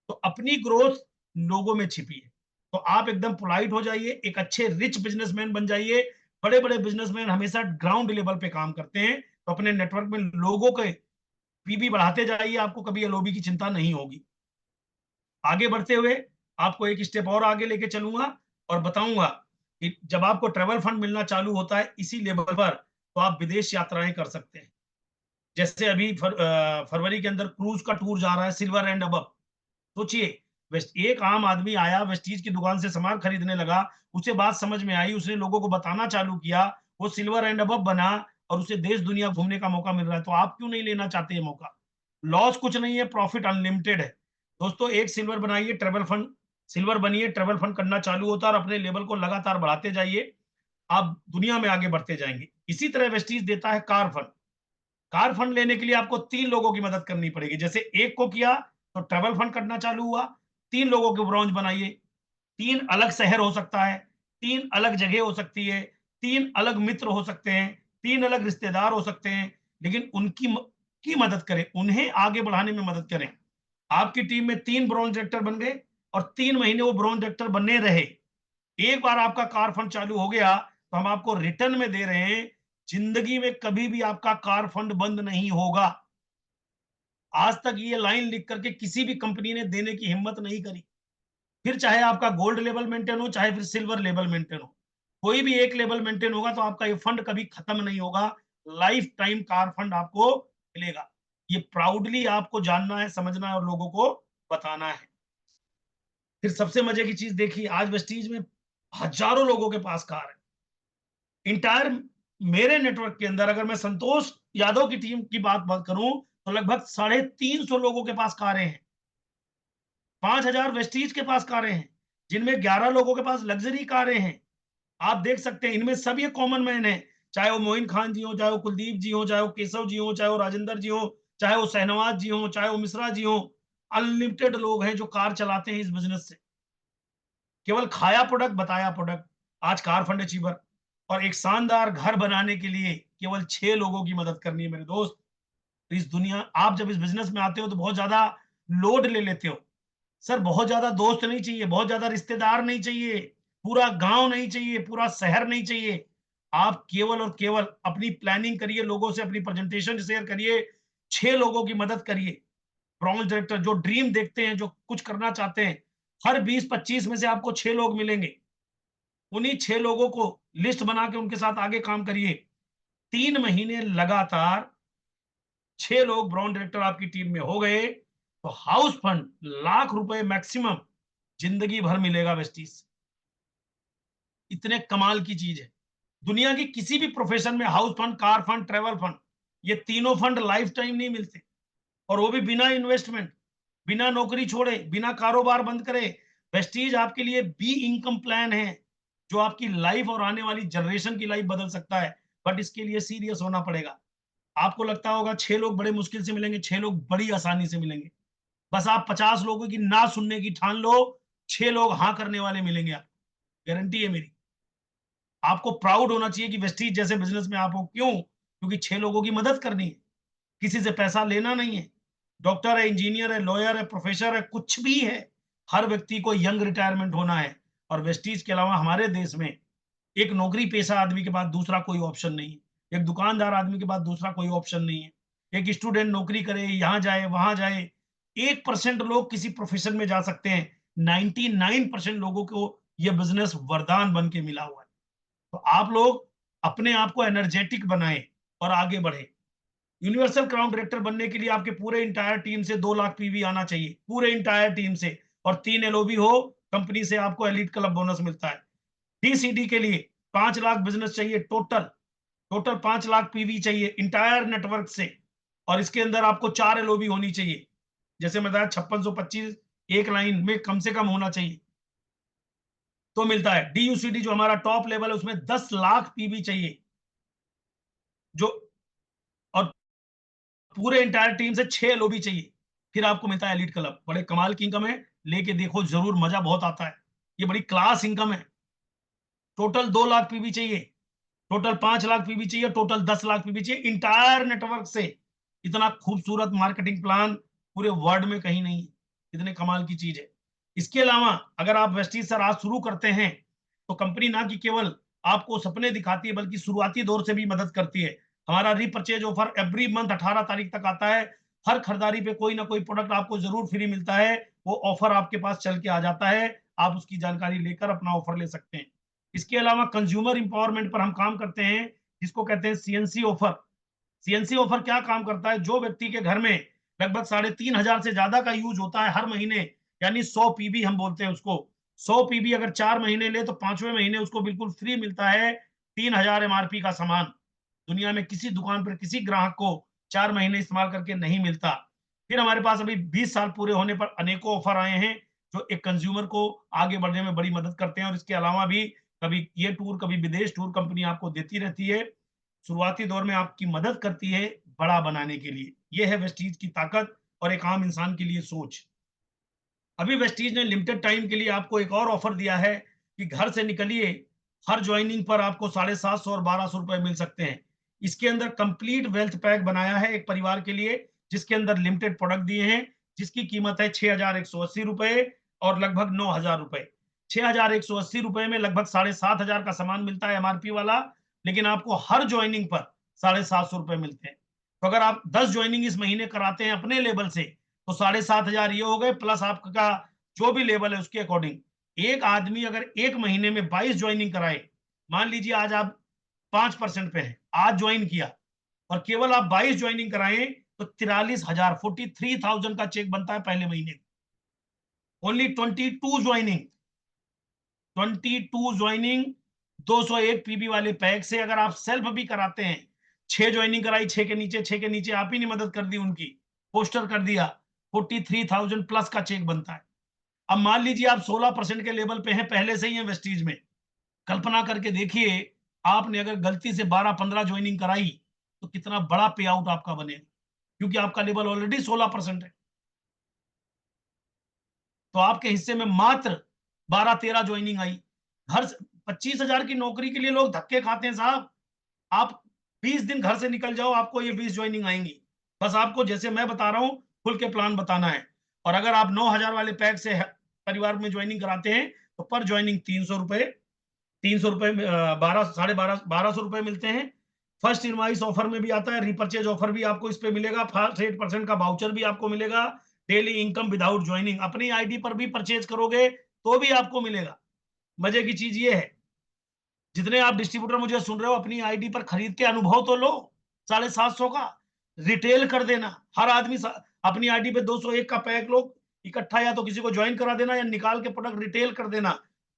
तो अपनी ग्रोथ लोगों में छिपी है। तो आप एकदम पोलाइट हो जाइए, एक अच्छे रिच बिजनेसमैन बन जाइए। बड़े बड़े बिजनेसमैन हमेशा ग्राउंड लेवल पे काम करते हैं, तो अपने नेटवर्क में लोगों के पीबी बढ़ाते जाइए, आपको कभी एलओबी की चिंता नहीं होगी। आगे बढ़ते हुए आपको एक स्टेप और आगे लेके चलूंगा और बताऊंगा कि जब आपको ट्रेवल फंड मिलना चालू होता है इसी लेवल पर, तो आप विदेश यात्राएं कर सकते हैं। जैसे अभी फरवरी के अंदर क्रूज का टूर जा रहा है, सिल्वर एंड अबव। सोचिए, वेस्ट एक आम आदमी आया, वेस्टीज की दुकान से सामान खरीदने लगा, उसे बात समझ में आई, उसने लोगों को बताना चालू किया, वो सिल्वर एंड अबव बना और उसे देश दुनिया घूमने का मौका मिल रहा है। तो आप क्यों नहीं लेना चाहते ये मौका? लॉस कुछ नहीं है, प्रॉफिट अनलिमिटेड है। दोस्तों, एक सिल्वर बनाइए, ट्रेवल फंड सिल्वर बनिए, ट्रेवल फंड करना चालू होता है और अपने लेवल को लगातार बढ़ाते जाइए, आप दुनिया में आगे बढ़ते जाएंगे। इसी तरह वेस्टीज देता है कार फंड। कार फंड लेने के लिए आपको 3 लोगों की मदद करनी पड़ेगी। जैसे एक को किया तो ट्रेवल फंड करना चालू हुआ, 3 लोगों के ब्रॉन्ज बनाइए। 3 अलग शहर हो सकता है, 3 अलग जगह हो सकती है, 3 अलग मित्र हो सकते हैं, 3 अलग रिश्तेदार हो सकते हैं, लेकिन की मदद करें, उन्हें आगे बढ़ाने में मदद करें। आपकी टीम में 3 ब्रॉन्ज डायरेक्टर बन गए और 3 महीने वो ब्रॉन्ज डायरेक्टर बने रहे। एक बार आपका कार फंड चालू हो गया तो हम आपको रिटर्न में दे रहे हैं, जिंदगी में कभी भी आपका कार फंड बंद नहीं होगा। आज तक ये लाइन लिख करके किसी भी कंपनी ने देने की हिम्मत नहीं करी। फिर चाहे आपका गोल्ड लेवल मेंटेन हो, चाहे फिर सिल्वर लेवल मेंटेन हो, कोई भी एक लेवल मेंटेन होगा तो आपका ये फंड कभी खत्म नहीं होगा। लाइफ टाइम कार फंड आपको मिलेगा। ये प्राउडली आपको जानना है, समझना है और लोगों को बताना है। फिर सबसे मजे की चीज देखिए, आज वेस्टीज में हजारों लोगों के पास कार है। इंटायर मेरे नेटवर्क के अंदर अगर मैं संतोष यादव की टीम की बात करूं तो लगभग 350 लोगों के पास कारें हैं। 5000 वेस्टीज के पास कारें हैं। जिनमें 11 लोगों के पास लग्जरी कारें हैं। आप देख सकते हैं इनमें सब ये कॉमन मैन है, चाहे वो मोइन खान जी हो, चाहे वो कुलदीप जी हो, चाहे वो केशव जी हो, चाहे वो राजेंद्र जी हो, चाहे वो शहनवाज जी हो, चाहे वो मिश्रा जी हो। अनलिमिटेड लोग हैं जो कार चलाते हैं इस बिजनेस से। केवल खाया प्रोडक्ट, बताया प्रोडक्ट। आज कार फंड अचीवर और एक शानदार घर बनाने के लिए केवल 6 लोगों की मदद करनी है मेरे दोस्त। तो इस दुनिया, आप जब इस बिजनेस में आते हो तो बहुत ज्यादा लोड ले लेते हो। सर बहुत ज्यादा दोस्त नहीं चाहिए, बहुत ज्यादा रिश्तेदार नहीं चाहिए, पूरा गांव नहीं चाहिए, पूरा शहर नहीं चाहिए। आप केवल और केवल अपनी प्लानिंग करिए, लोगों से अपनी प्रेजेंटेशन शेयर करिए, 6 लोगों की मदद करिए। ब्राउन डायरेक्टर जो ड्रीम देखते हैं, जो कुछ करना चाहते हैं, हर 20-25 में से आपको 6 लोग मिलेंगे। उन्हीं 6 लोगों को लिस्ट बना के उनके साथ आगे काम करिए। 3 महीने लगातार 6 लोग ब्राउन डायरेक्टर आपकी टीम में हो गए तो हाउस फंड लाख रुपए मैक्सिमम जिंदगी भर मिलेगा वेस्टीज। इतने कमाल की चीज है। दुनिया की किसी भी प्रोफेशन में house fund, car fund, travel fund, ये तीनों फंड लाइफ टाइम नहीं मिलते, और वो भी बिना इन्वेस्टमेंट, बिना नौकरी छोड़े, बिना कारोबार बंद करे। वेस्टीज आपके लिए बी इनकम प्लान है जो आपकी लाइफ और आने वाली जनरेशन की लाइफ बदल सकता है। बट इसके लिए सीरियस होना पड़ेगा। आपको लगता होगा 6 लोग बड़े मुश्किल से मिलेंगे, 6 लोग बड़ी आसानी से मिलेंगे। बस आप 50 लोगों की ना सुनने की ठान लो, 6 लोग हाँ करने वाले मिलेंगे। आप, गारंटी है मेरी। आपको प्राउड होना चाहिए कि वेस्टीज जैसे बिजनेस में आप हो। क्यों? क्योंकि 6 लोगों की मदद करनी है, किसी से पैसा लेना नहीं है। डॉक्टर है, इंजीनियर है, लॉयर है, प्रोफेसर है, कुछ भी है, हर व्यक्ति को यंग रिटायरमेंट होना है। और वेस्टीज के अलावा हमारे देश में एक नौकरी पेशा आदमी के बाद दूसरा कोई ऑप्शन नहीं है, एक दुकानदार आदमी के बाद दूसरा कोई ऑप्शन नहीं है। एक स्टूडेंट नौकरी करे, यहाँ जाए वहां जाए, 1% लोग किसी प्रोफेशन में जा सकते हैं, 99% लोगों को यह बिजनेस वरदान बन के मिला हुआ है। तो आप लोग अपने आप को एनर्जेटिक बनाएं और आगे बढ़े। यूनिवर्सल क्राउन डायरेक्टर बनने के लिए आपके पूरे इंटायर टीम से 2 लाख पीवी आना चाहिए, पूरे इंटायर टीम से, और 3 एलओबी हो कंपनी से, आपको एलिट क्लब बोनस मिलता है। डीसीडी के लिए 5 लाख बिजनेस चाहिए टोटल, टोटल 5 लाख पीवी चाहिए इंटायर नेटवर्क से। और इसके अंदर आपको 4 एलओबी होनी चाहिए, जैसे मैं बताया 5625 एक लाइन में कम से कम होना चाहिए तो मिलता है। डीयूसीडी जो हमारा टॉप लेवल है उसमें 10 लाख पीवी चाहिए, जो, और पूरे इंटायर टीम से 6 एलओबी चाहिए, फिर आपको मिलता है एलिट क्लब। बड़े कमाल की इनकम है, लेके देखो जरूर, मजा बहुत आता है। ये बड़ी क्लास इनकम है। टोटल 2 लाख पीवी चाहिए, टोटल 5 लाख पीवी चाहिए, टोटल 10 लाख पीवी चाहिए इंटायर नेटवर्क से। इतना खूबसूरत मार्केटिंग प्लान पूरे वर्ल्ड में कहीं नहीं है। इतने कमाल की चीज है। इसके अलावा अगर आप वेस्टीज सर आज शुरू करते हैं तो कंपनी ना कि केवल आपको सपने दिखाती है बल्कि शुरुआती दौर से भी मदद करती है। हमारा रीपर्चेज ऑफर एवरी मंथ 18 तारीख तक आता है। हर खरीदारी पे कोई ना कोई प्रोडक्ट आपको जरूर फ्री मिलता है। वो ऑफर आपके पास चल के आ जाता है, आप उसकी जानकारी लेकर अपना ऑफर ले सकते हैं। इसके अलावा कंज्यूमर इंपावरमेंट पर हम काम करते हैं, जिसको कहते हैं सीएनसी ऑफर। सीएनसी ऑफर क्या काम करता है? जो व्यक्ति के घर में लगभग 3,500 से ज्यादा का यूज होता है हर महीने, यानी 100 पीबी हम बोलते हैं उसको, 100 पीबी अगर 4 महीने ले तो 5वें महीने उसको बिल्कुल फ्री मिलता है 3,000 एमआरपी का सामान। दुनिया में किसी दुकान पर किसी ग्राहक को 4 महीने इस्तेमाल करके नहीं मिलता। फिर हमारे पास अभी 20 साल पूरे होने पर अनेकों ऑफर आए हैं जो एक कंज्यूमर को आगे बढ़ने में बड़ी मदद करते हैं। और इसके अलावा भी कभी ये टूर, कभी विदेश टूर कंपनी आपको देती रहती है। शुरुआती दौर में आपकी मदद करती है बड़ा बनाने के लिए। यह है वेस्टीज की ताकत और एक आम इंसान के लिए सोच। अभी वेस्टीज ने लिमिटेड टाइम के लिए आपको एक और ऑफर दिया है कि घर से निकलिए, हर ज्वाइनिंग पर आपको 750 और 1200 रुपए मिल सकते हैं। इसके अंदर कंप्लीट वेल्थ पैक बनाया है एक परिवार के लिए, जिसके अंदर लिमिटेड प्रोडक्ट दिए हैं, जिसकी कीमत है 6,180 रुपए और लगभग 9,000 रुपए। 6,180 रुपए में लगभग 7,500 का सामान मिलता है एमआरपी वाला, लेकिन आपको हर ज्वाइनिंग पर 750 रुपए मिलते हैं। तो अगर आप 10 ज्वाइनिंग इस महीने कराते हैं अपने लेवल से तो 7,500 ये हो गए, प्लस आपका जो भी लेवल है उसके अकॉर्डिंग। एक आदमी अगर एक महीने में 22 ज्वाइनिंग कराए, मान लीजिए आज आप 5% पे हैं, आज ज्वाइन किया और केवल आप 22 ज्वाइनिंग कराएं तो 43,000 43,000 का चेक बनता है पहले महीने। ओनली 22 ज्वाइनिंग, 22 ज्वाइनिंग 201 पीबी वाले पैक से। अगर आप सेल्फ भी कराते हैं, 6 ज्वाइनिंग कराई, 6 के नीचे 6 के नीचे आप ही ने मदद कर दी, उनकी पोस्टर कर दिया, 43,000 प्लस का चेक बनता है। अब मान लीजिए आप 16% के लेवल पे हैं पहले से ही हैं वेस्टीज में, कल्पना करके देखिए आपने अगर गलती से 12-15 ज्वाइनिंग कराई तो कितना बड़ा पे आउट आपका बनेगा, क्योंकि आपका लेवल ऑलरेडी 16% है। तो आपके हिस्से में मात्र 12-13 ज्वाइनिंग आई। घर 25,000 की नौकरी के लिए लोग धक्के खाते हैं साहब। आप 20 दिन घर से निकल जाओ, आपको ये 20 ज्वाइनिंग आएंगी। बस आपको जैसे मैं बता रहा हूं खुल के प्लान बताना है। और अगर आप 9,000 वाले पैक से परिवार में ज्वाइनिंग कराते हैं तो पर ज्वाइनिंग 300 रुपए 12,500 रुपए मिलते हैं। फर्स्ट इनवॉइस ऑफर में भी आता है, रिपर्चेज ऑफर भी आपको इस पे मिलेगा, फर्स्ट 8% का वाउचर भी आपको मिलेगा, डेली इनकम विदाउट ज्वाइनिंग, अपनी आईडी पर भी परचेज करोगे तो भी आपको मिलेगा। मजे की चीज ये है, जितने आप डिस्ट्रीब्यूटर मुझे सुन रहे हो अपनी आईडी पर खरीद के अनुभव तो लो 750 का, रिटेल कर देना। हर आदमी अपनी आईडी पे 201 का पैक लो इकट्ठा, या तो किसी को ज्वाइन करा देना या निकाल के प्रोडक्ट रिटेल कर देना।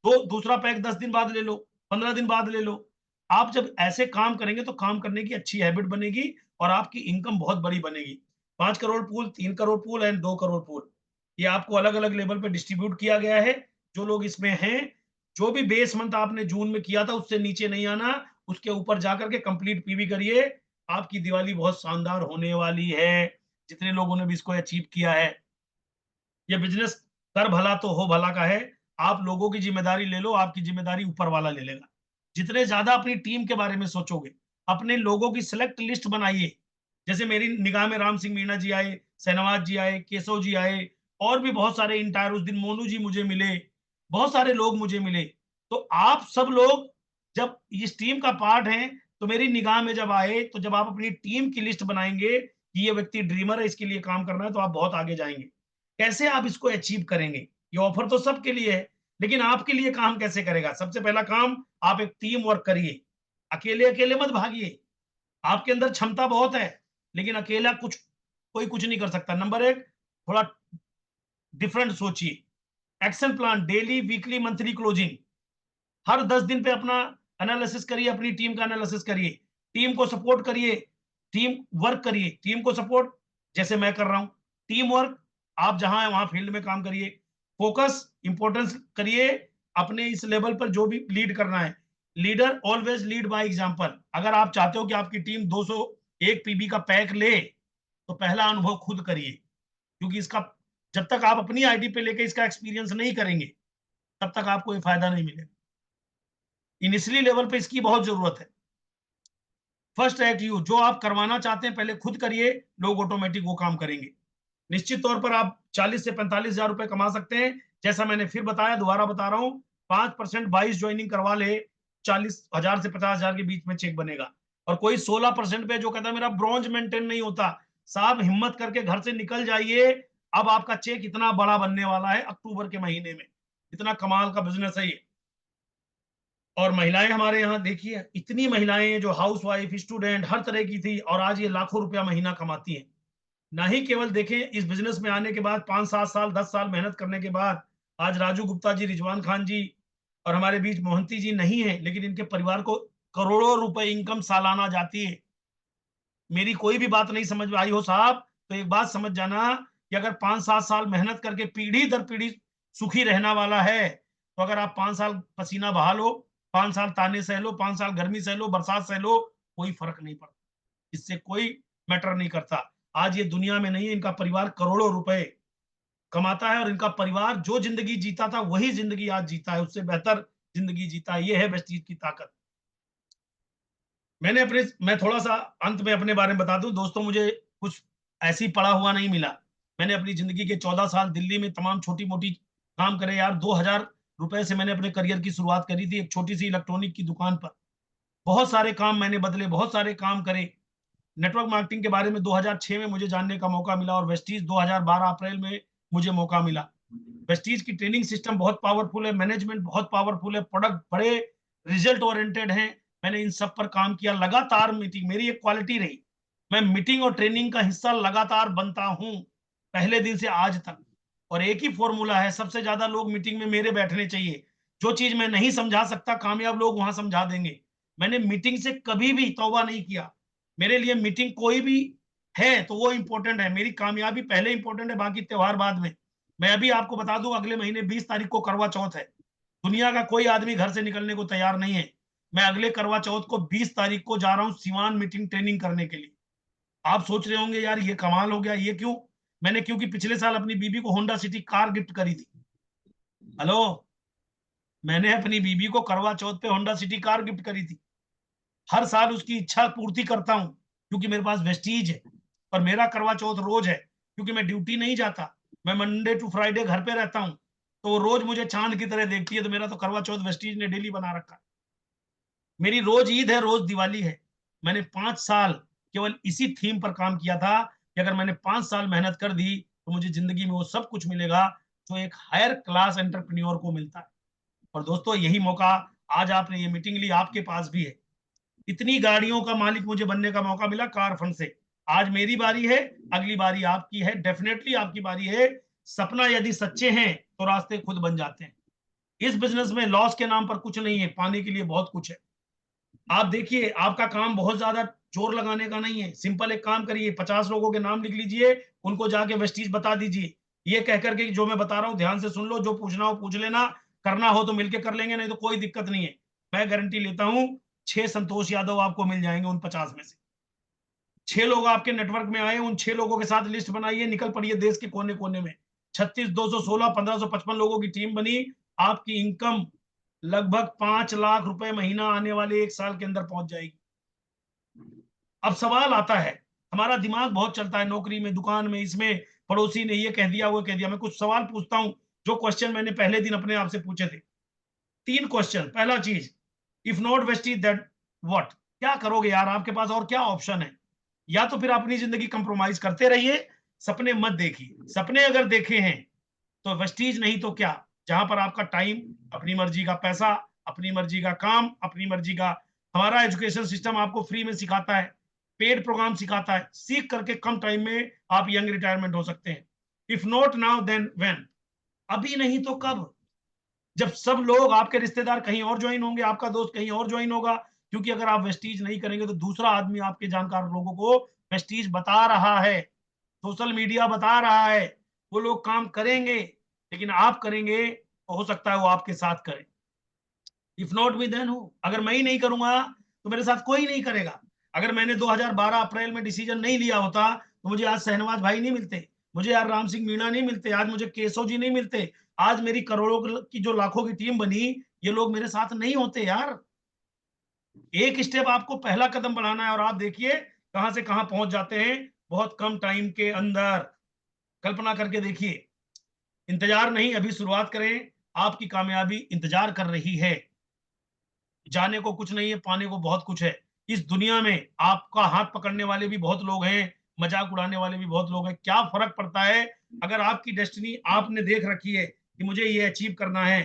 तो दूसरा पैक 10 दिन बाद ले लो, 15 दिन बाद ले लो। आप जब ऐसे काम करेंगे तो काम करने की अच्छी हैबिट बनेगी और आपकी इनकम बहुत बड़ी बनेगी। 5 crore pool, 3 crore pool and 2 crore pool, ये आपको अलग अलग लेवल पे डिस्ट्रीब्यूट किया गया है। जो लोग इसमें हैं, जो भी बेस मंथ आपने जून में किया था उससे नीचे नहीं आना, उसके ऊपर जाकर के कंप्लीट पीवी करिए। आपकी दिवाली बहुत शानदार होने वाली है, जितने लोगों ने भी इसको अचीव किया है। ये बिजनेस कर भला तो हो भला का है। आप लोगों की जिम्मेदारी ले लो, आपकी जिम्मेदारी ऊपर वाला ले लेगा। जितने ज्यादा अपनी टीम के बारे में सोचोगे, अपने लोगों की सिलेक्ट लिस्ट बनाइए। जैसे मेरी निगाह में राम सिंह मीणा जी आए, सहनवाज जी आए, केशव जी आए, और भी बहुत सारे इंटायर, उस दिन मोनू जी मुझे मिले, बहुत सारे लोग मुझे मिले। तो आप सब लोग जब इस टीम का पार्ट हैं तो मेरी निगाह में जब आए, तो जब आप अपनी टीम की लिस्ट बनाएंगे कि ये व्यक्ति ड्रीमर है, इसके लिए काम करना है, तो आप बहुत आगे जाएंगे। कैसे आप इसको अचीव करेंगे? ये ऑफर तो सबके लिए है, लेकिन आपके लिए काम कैसे करेगा? सबसे पहला काम, आप एक टीम वर्क करिए। अकेले अकेले मत भागिए। आपके अंदर क्षमता बहुत है, लेकिन अकेला कोई कुछ नहीं कर सकता। नंबर एक, थोड़ा डिफरेंट सोचिए। Action plan, daily, weekly, monthly closing, हर 10 दिन पे अपना एनालिसिस करिए, अपनी टीम का एनालिसिस करिए, टीम को सपोर्ट करिए, टीम वर्क करिए। टीम को सपोर्ट जैसे मैं कर रहा हूं, टीम वर्क आप जहां है वहां फील्ड में काम करिए, फोकस इंपॉर्टेंस करिए अपने इस लेवल पर जो भी लीड करना है। Leader always lead by example. अगर आप चाहते हो कि आपकी टीम 201 पीबी का पैक ले, तो पहला अनुभव खुद करिए, क्योंकि इसका जब तक आप अपनी आईडी पे लेके इसका एक्सपीरियंस नहीं करेंगे तब तक आपको ये फायदा नहीं मिलेगा। इनिशियली लेवल पे इसकी बहुत जरूरत है। फर्स्ट एक्ट यू, जो आप करवाना चाहते हैं पहले खुद करिए, लोग ऑटोमेटिक वो काम करेंगे। निश्चित तौर पर आप 40 से 45,000 रुपए कमा सकते हैं। जैसा मैंने फिर बताया, दोबारा बता रहा हूं, 5% 22 ज्वाइनिंग करवा ले, 40,000 से 50,000 के बीच में चेक बनेगा। और कोई 16% पे जो कहता है मेरा ब्रॉन्ज मेंटेन नहीं होता, साहब हिम्मत करके घर से निकल जाइए। अब आपका चेक इतना बड़ा बनने वाला है अक्टूबर के महीने में, इतना कमाल का बिजनेस है ये। और महिलाएं हमारे यहाँ देखिए, इतनी महिलाएं जो हाउस वाइफ, स्टूडेंट, हर तरह की थी, और आज ये लाखों रुपया महीना कमाती हैं। ना ही केवल देखें इस बिजनेस में आने के बाद 5-7 साल 10 साल मेहनत करने के बाद आज राजू गुप्ता जी, रिजवान खान जी और हमारे बीच मोहंती जी नहीं है, लेकिन इनके परिवार को करोड़ों रुपए इनकम सालाना जाती है। मेरी कोई भी बात नहीं समझ में आई हो साहब, तो एक बात समझ जाना कि अगर 5-7 साल मेहनत करके पीढ़ी दर पीढ़ी सुखी रहना वाला है, तो अगर आप 5 साल पसीना बहा लो, 5 साल ताने सह लो, 5 साल गर्मी सह लो, बरसात सह लो, कोई फर्क नहीं पड़ता। इससे कोई मैटर नहीं करता। आज ये दुनिया में नहीं है, इनका परिवार करोड़ों रुपए कमाता है और इनका परिवार जो जिंदगी जीता था वही जिंदगी आज जीता है, उससे बेहतर जिंदगी जीता है। ये है वेस्टीज की ताकत। मैं थोड़ा सा अंत में अपने बारे में बता दूं दोस्तों, मुझे कुछ ऐसी पड़ा हुआ नहीं मिला। मैंने अपनी जिंदगी के 14 साल दिल्ली में तमाम छोटी मोटी काम करे यार। 2,000 रुपए से मैंने अपने करियर की शुरुआत करी थी, एक छोटी सी इलेक्ट्रॉनिक की दुकान पर। बहुत सारे काम मैंने बदले, बहुत सारे काम करे। नेटवर्क मार्केटिंग के बारे में 2006 में मुझे जानने का मौका मिला, और वेस्टीज 2012 अप्रैल में मुझे मौका मिला। वेस्टीज की ट्रेनिंग सिस्टम बहुत पावरफुल है, मैनेजमेंट बहुत पावरफुल है, प्रोडक्ट बड़े रिजल्ट ओरिएंटेड हैं। मैंने इन सब पर काम किया, लगातार मीटिंग मेरी एक क्वालिटी रही। मैं मीटिंग और ट्रेनिंग का हिस्सा लगातार बनता हूं, पहले दिन से आज तक। और एक ही फॉर्मूला है, सबसे ज्यादा लोग मीटिंग में मेरे बैठने चाहिए। जो चीज मैं नहीं समझा सकता, कामयाब लोग वहां समझा देंगे। मैंने मीटिंग से कभी भी तौबा नहीं किया। मेरे लिए मीटिंग कोई भी है तो वो इंपॉर्टेंट है, मेरी कामयाबी पहले इंपॉर्टेंट है, बाकी त्योहार बाद में। मैं अभी आपको बता दूं, अगले महीने 20 तारीख को करवा चौथ है। दुनिया का कोई आदमी घर से निकलने को तैयार नहीं है। मैं अगले करवा चौथ को 20 तारीख को जा रहा हूं सिवान मीटिंग ट्रेनिंग करने के लिए। आप सोच रहे होंगे यार ये कमाल हो गया, ये क्यों? मैंने क्योंकि पिछले साल अपनी बीबी को होंडा सिटी कार गिफ्ट करी थी। हेलो, मैंने अपनी बीबी को करवा चौथ पे होंडा सिटी कार गिफ्ट करी थी। हर साल उसकी इच्छा पूर्ति करता हूं क्योंकि मेरे पास वेस्टीज है। और मेरा करवा चौथ रोज है क्योंकि मैं ड्यूटी नहीं जाता, मैं मंडे टू फ्राइडे घर पे रहता हूं। तो वो रोज मुझे चांद की तरह देखती है, तो मेरा तो करवा चौथ वेस्टीज ने डेली बना रखा है। मेरी रोज ईद है, रोज दिवाली है। मैंने 5 साल केवल इसी थीम पर काम किया था कि अगर मैंने 5 साल मेहनत कर दी तो मुझे जिंदगी में वो सब कुछ मिलेगा जो एक हायर क्लास एंटरप्रेन्योर को मिलता है। और दोस्तों यही मौका, आज आपने ये मीटिंग ली, आपके पास भी है। इतनी गाड़ियों का मालिक मुझे बनने का मौका मिला कार फंड से। आज मेरी बारी है, अगली बारी आपकी है, डेफिनेटली आपकी बारी है। सपना यदि सच्चे हैं तो रास्ते खुद बन जाते हैं। इस बिजनेस में लॉस के नाम पर कुछ नहीं है, पाने के लिए बहुत कुछ है। आप देखिए, आपका काम बहुत ज्यादा जोर लगाने का नहीं है। सिंपल एक काम करिए, 50 लोगों के नाम लिख लीजिए, उनको जाके वेस्टीज बता दीजिए, ये कहकर के जो मैं बता रहा हूं ध्यान से सुन लो, जो पूछना हो पूछ लेना, करना हो तो मिलके कर लेंगे, नहीं तो कोई दिक्कत नहीं है। मैं गारंटी लेता हूं 6 संतोष यादव आपको मिल जाएंगे उन 50 में से। 6 लोग आपके नेटवर्क में आए, उन 6 लोगों के साथ लिस्ट बनाइए, निकल पड़िए देश के कोने कोने में। 36 216 1555 लोगों की टीम बनी। आपकी इनकम लगभग 5 लाख रुपए महीना आने वाले 1 साल के अंदर पहुंच जाएगी। अब सवाल आता है, हमारा दिमाग बहुत चलता है नौकरी में, दुकान में, इसमें पड़ोसी ने ये कह दिया वो कह दिया। मैं कुछ सवाल पूछता हूं जो क्वेश्चन मैंने पहले दिन अपने आप से पूछे थे। 3 क्वेश्चन। पहला चीज, if not Vestige that what, क्या करोगे यार, आपके पास और क्या ऑप्शन है? या तो फिर अपनी जिंदगी कंप्रोमाइज करते रहिए, सपने मत देखिए। सपने अगर देखे हैं तो वेस्टीज, नहीं तो क्या, जहां पर आपका टाइम, अपनी मर्जी का पैसा, अपनी मर्जी का काम, अपनी मर्जी का। हमारा एजुकेशन सिस्टम आपको फ्री में सिखाता है, पेड प्रोग्राम सिखाता है, सीख करके कम टाइम में आप यंग रिटायरमेंट हो सकते हैं। If not now then when, अभी नहीं तो कब? जब सब लोग, आपके रिश्तेदार कहीं और ज्वाइन होंगे, आपका दोस्त कहीं और ज्वाइन होगा। क्योंकि अगर आप वेस्टीज नहीं करेंगे तो दूसरा आदमी आपके जानकार लोगों को वेस्टीज बता रहा है, सोशल मीडिया बता रहा है। वो लोग काम करेंगे, लेकिन आप करेंगे तो हो सकता है वो आपके साथ करें। If not me then who, अगर मैं ही नहीं करूंगा तो मेरे साथ कोई नहीं करेगा। अगर मैंने 2012 अप्रैल में डिसीजन नहीं लिया होता तो मुझे आज शहनवाज भाई नहीं मिलते, मुझे यार राम सिंह मीणा नहीं मिलते, आज मुझे केशव जी नहीं मिलते, आज मेरी करोड़ों की जो लाखों की टीम बनी, ये लोग मेरे साथ नहीं होते यार। एक स्टेप आपको पहला कदम बढ़ाना है और आप देखिए कहां से कहां पहुंच जाते हैं बहुत कम टाइम के अंदर। कल्पना करके देखिए। इंतजार नहीं, अभी शुरुआत करें। आपकी कामयाबी इंतजार कर रही है। जाने को कुछ नहीं है, पाने को बहुत कुछ है। इस दुनिया में आपका हाथ पकड़ने वाले भी बहुत लोग हैं, मजाक उड़ाने वाले भी बहुत लोग हैं। क्या फर्क पड़ता है अगर आपकी डेस्टिनी आपने देख रखी है कि मुझे ये अचीव करना है?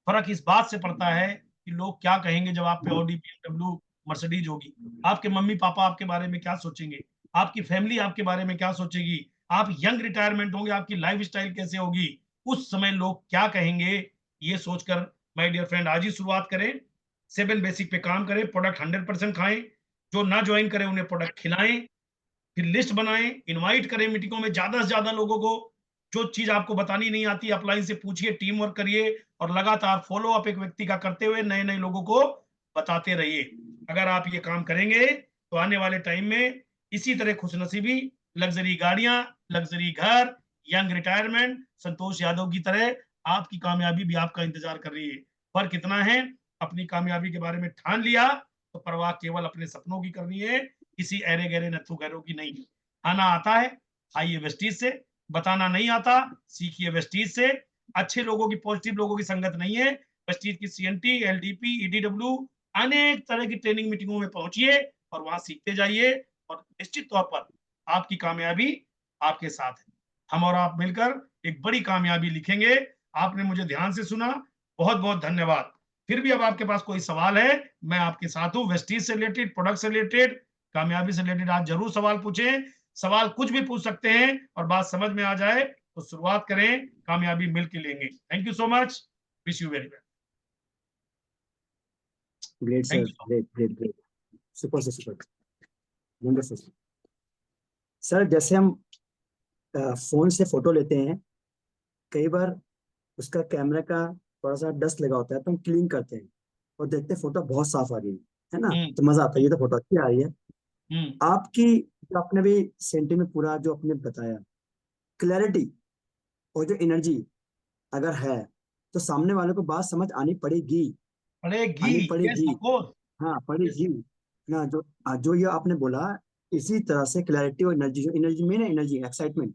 फर्क इस बात से पड़ता है कि लोग क्या कहेंगे जब आप पे ऑडी, BMW, मर्सिडीज होगी। आपके मम्मी पापा आपके बारे में क्या सोचेंगे, आपकी फैमिली आपके बारे में क्या सोचेगी, आप यंग रिटायरमेंट होंगे, आपकी लाइफ स्टाइल कैसे होगी, उस समय लोग क्या कहेंगे, ये सोचकर माय डियर फ्रेंड आज ही शुरुआत करें। 7 बेसिक पे काम करें, प्रोडक्ट 100% खाएं। जो ना ज्वाइन करें उन्हें प्रोडक्ट खिलाएं, फिर लिस्ट बनाएं, इनवाइट करें मीटिंगों में ज्यादा से ज्यादा लोगों को। जो चीज आपको बतानी नहीं आती अपलाइन से पूछिए, टीम वर्क करिए और लगातार फॉलो अप एक व्यक्ति का करते हुए नए नए लोगों को बताते रहिए। अगर आप ये काम करेंगे तो आने वाले टाइम में इसी तरह खुशनसीबी, लग्जरी गाड़ियां, लग्जरी घर, यंग रिटायरमेंट, संतोष यादव की तरह आपकी कामयाबी भी आपका इंतजार कर रही है। फर्क इतना है, अपनी कामयाबी के बारे में ठान लिया तो परवाह केवल अपने सपनों की करनी है, किसी ऐरे गहरे नथु गैरों की नहीं। आना आता है, आइए वेस्टीज से। बताना नहीं आता, सीखिए वेस्टीज से। अच्छे लोगों की, पॉजिटिव लोगों की संगत नहीं है। वेस्टीज की CNT, LDP, EDW, अनेक तरह की ट्रेनिंग मीटिंगों में पहुंचिए और वहां सीखते जाइए और निश्चित तौर पर आपकी कामयाबी आपके साथ है। हम और आप मिलकर एक बड़ी कामयाबी लिखेंगे। आपने मुझे ध्यान से सुना, बहुत बहुत धन्यवाद। फिर भी अब आपके पास कोई सवाल है, मैं आपके साथ हूं। वेस्टीज से रिलेटेड, प्रोडक्ट से रिलेटेड, कामयाबी से रिलेटेड आज जरूर सवाल पूछें। सवाल कुछ भी पूछ सकते हैं और बात समझ में आ जाए तो शुरुआत करें, कामयाबी मिलकर लेंगे। Thank you so much, wish you very well.
Great sir,
thank you.
Great great great, super से सुपर, वंडरफुल। सर जैसे हम फोन से फोटो लेते हैं कई बार उसका कैमरा का थोड़ा सा डस्ट लगा होता है तो हम क्लीन करते हैं और देखते हैं फोटो बहुत साफ आ रही है ना,
हम्म
तो मजा आता है, ये तो फोटो अच्छी आ रही है।
हम्म
आपकी जो आपने भी सेंटी में पूरा जो आपने बताया, क्लैरिटी और जो एनर्जी अगर है तो सामने वाले को बात समझ आनी पड़ेगी,
पड़ेगी।
आनी
यस
पड़ेगी।
Of course.
हाँ पड़ेगी ना। जो जो ये आपने बोला, इसी तरह से क्लैरिटी और एनर्जी, जो एनर्जी में ना, एनर्जी एक्साइटमेंट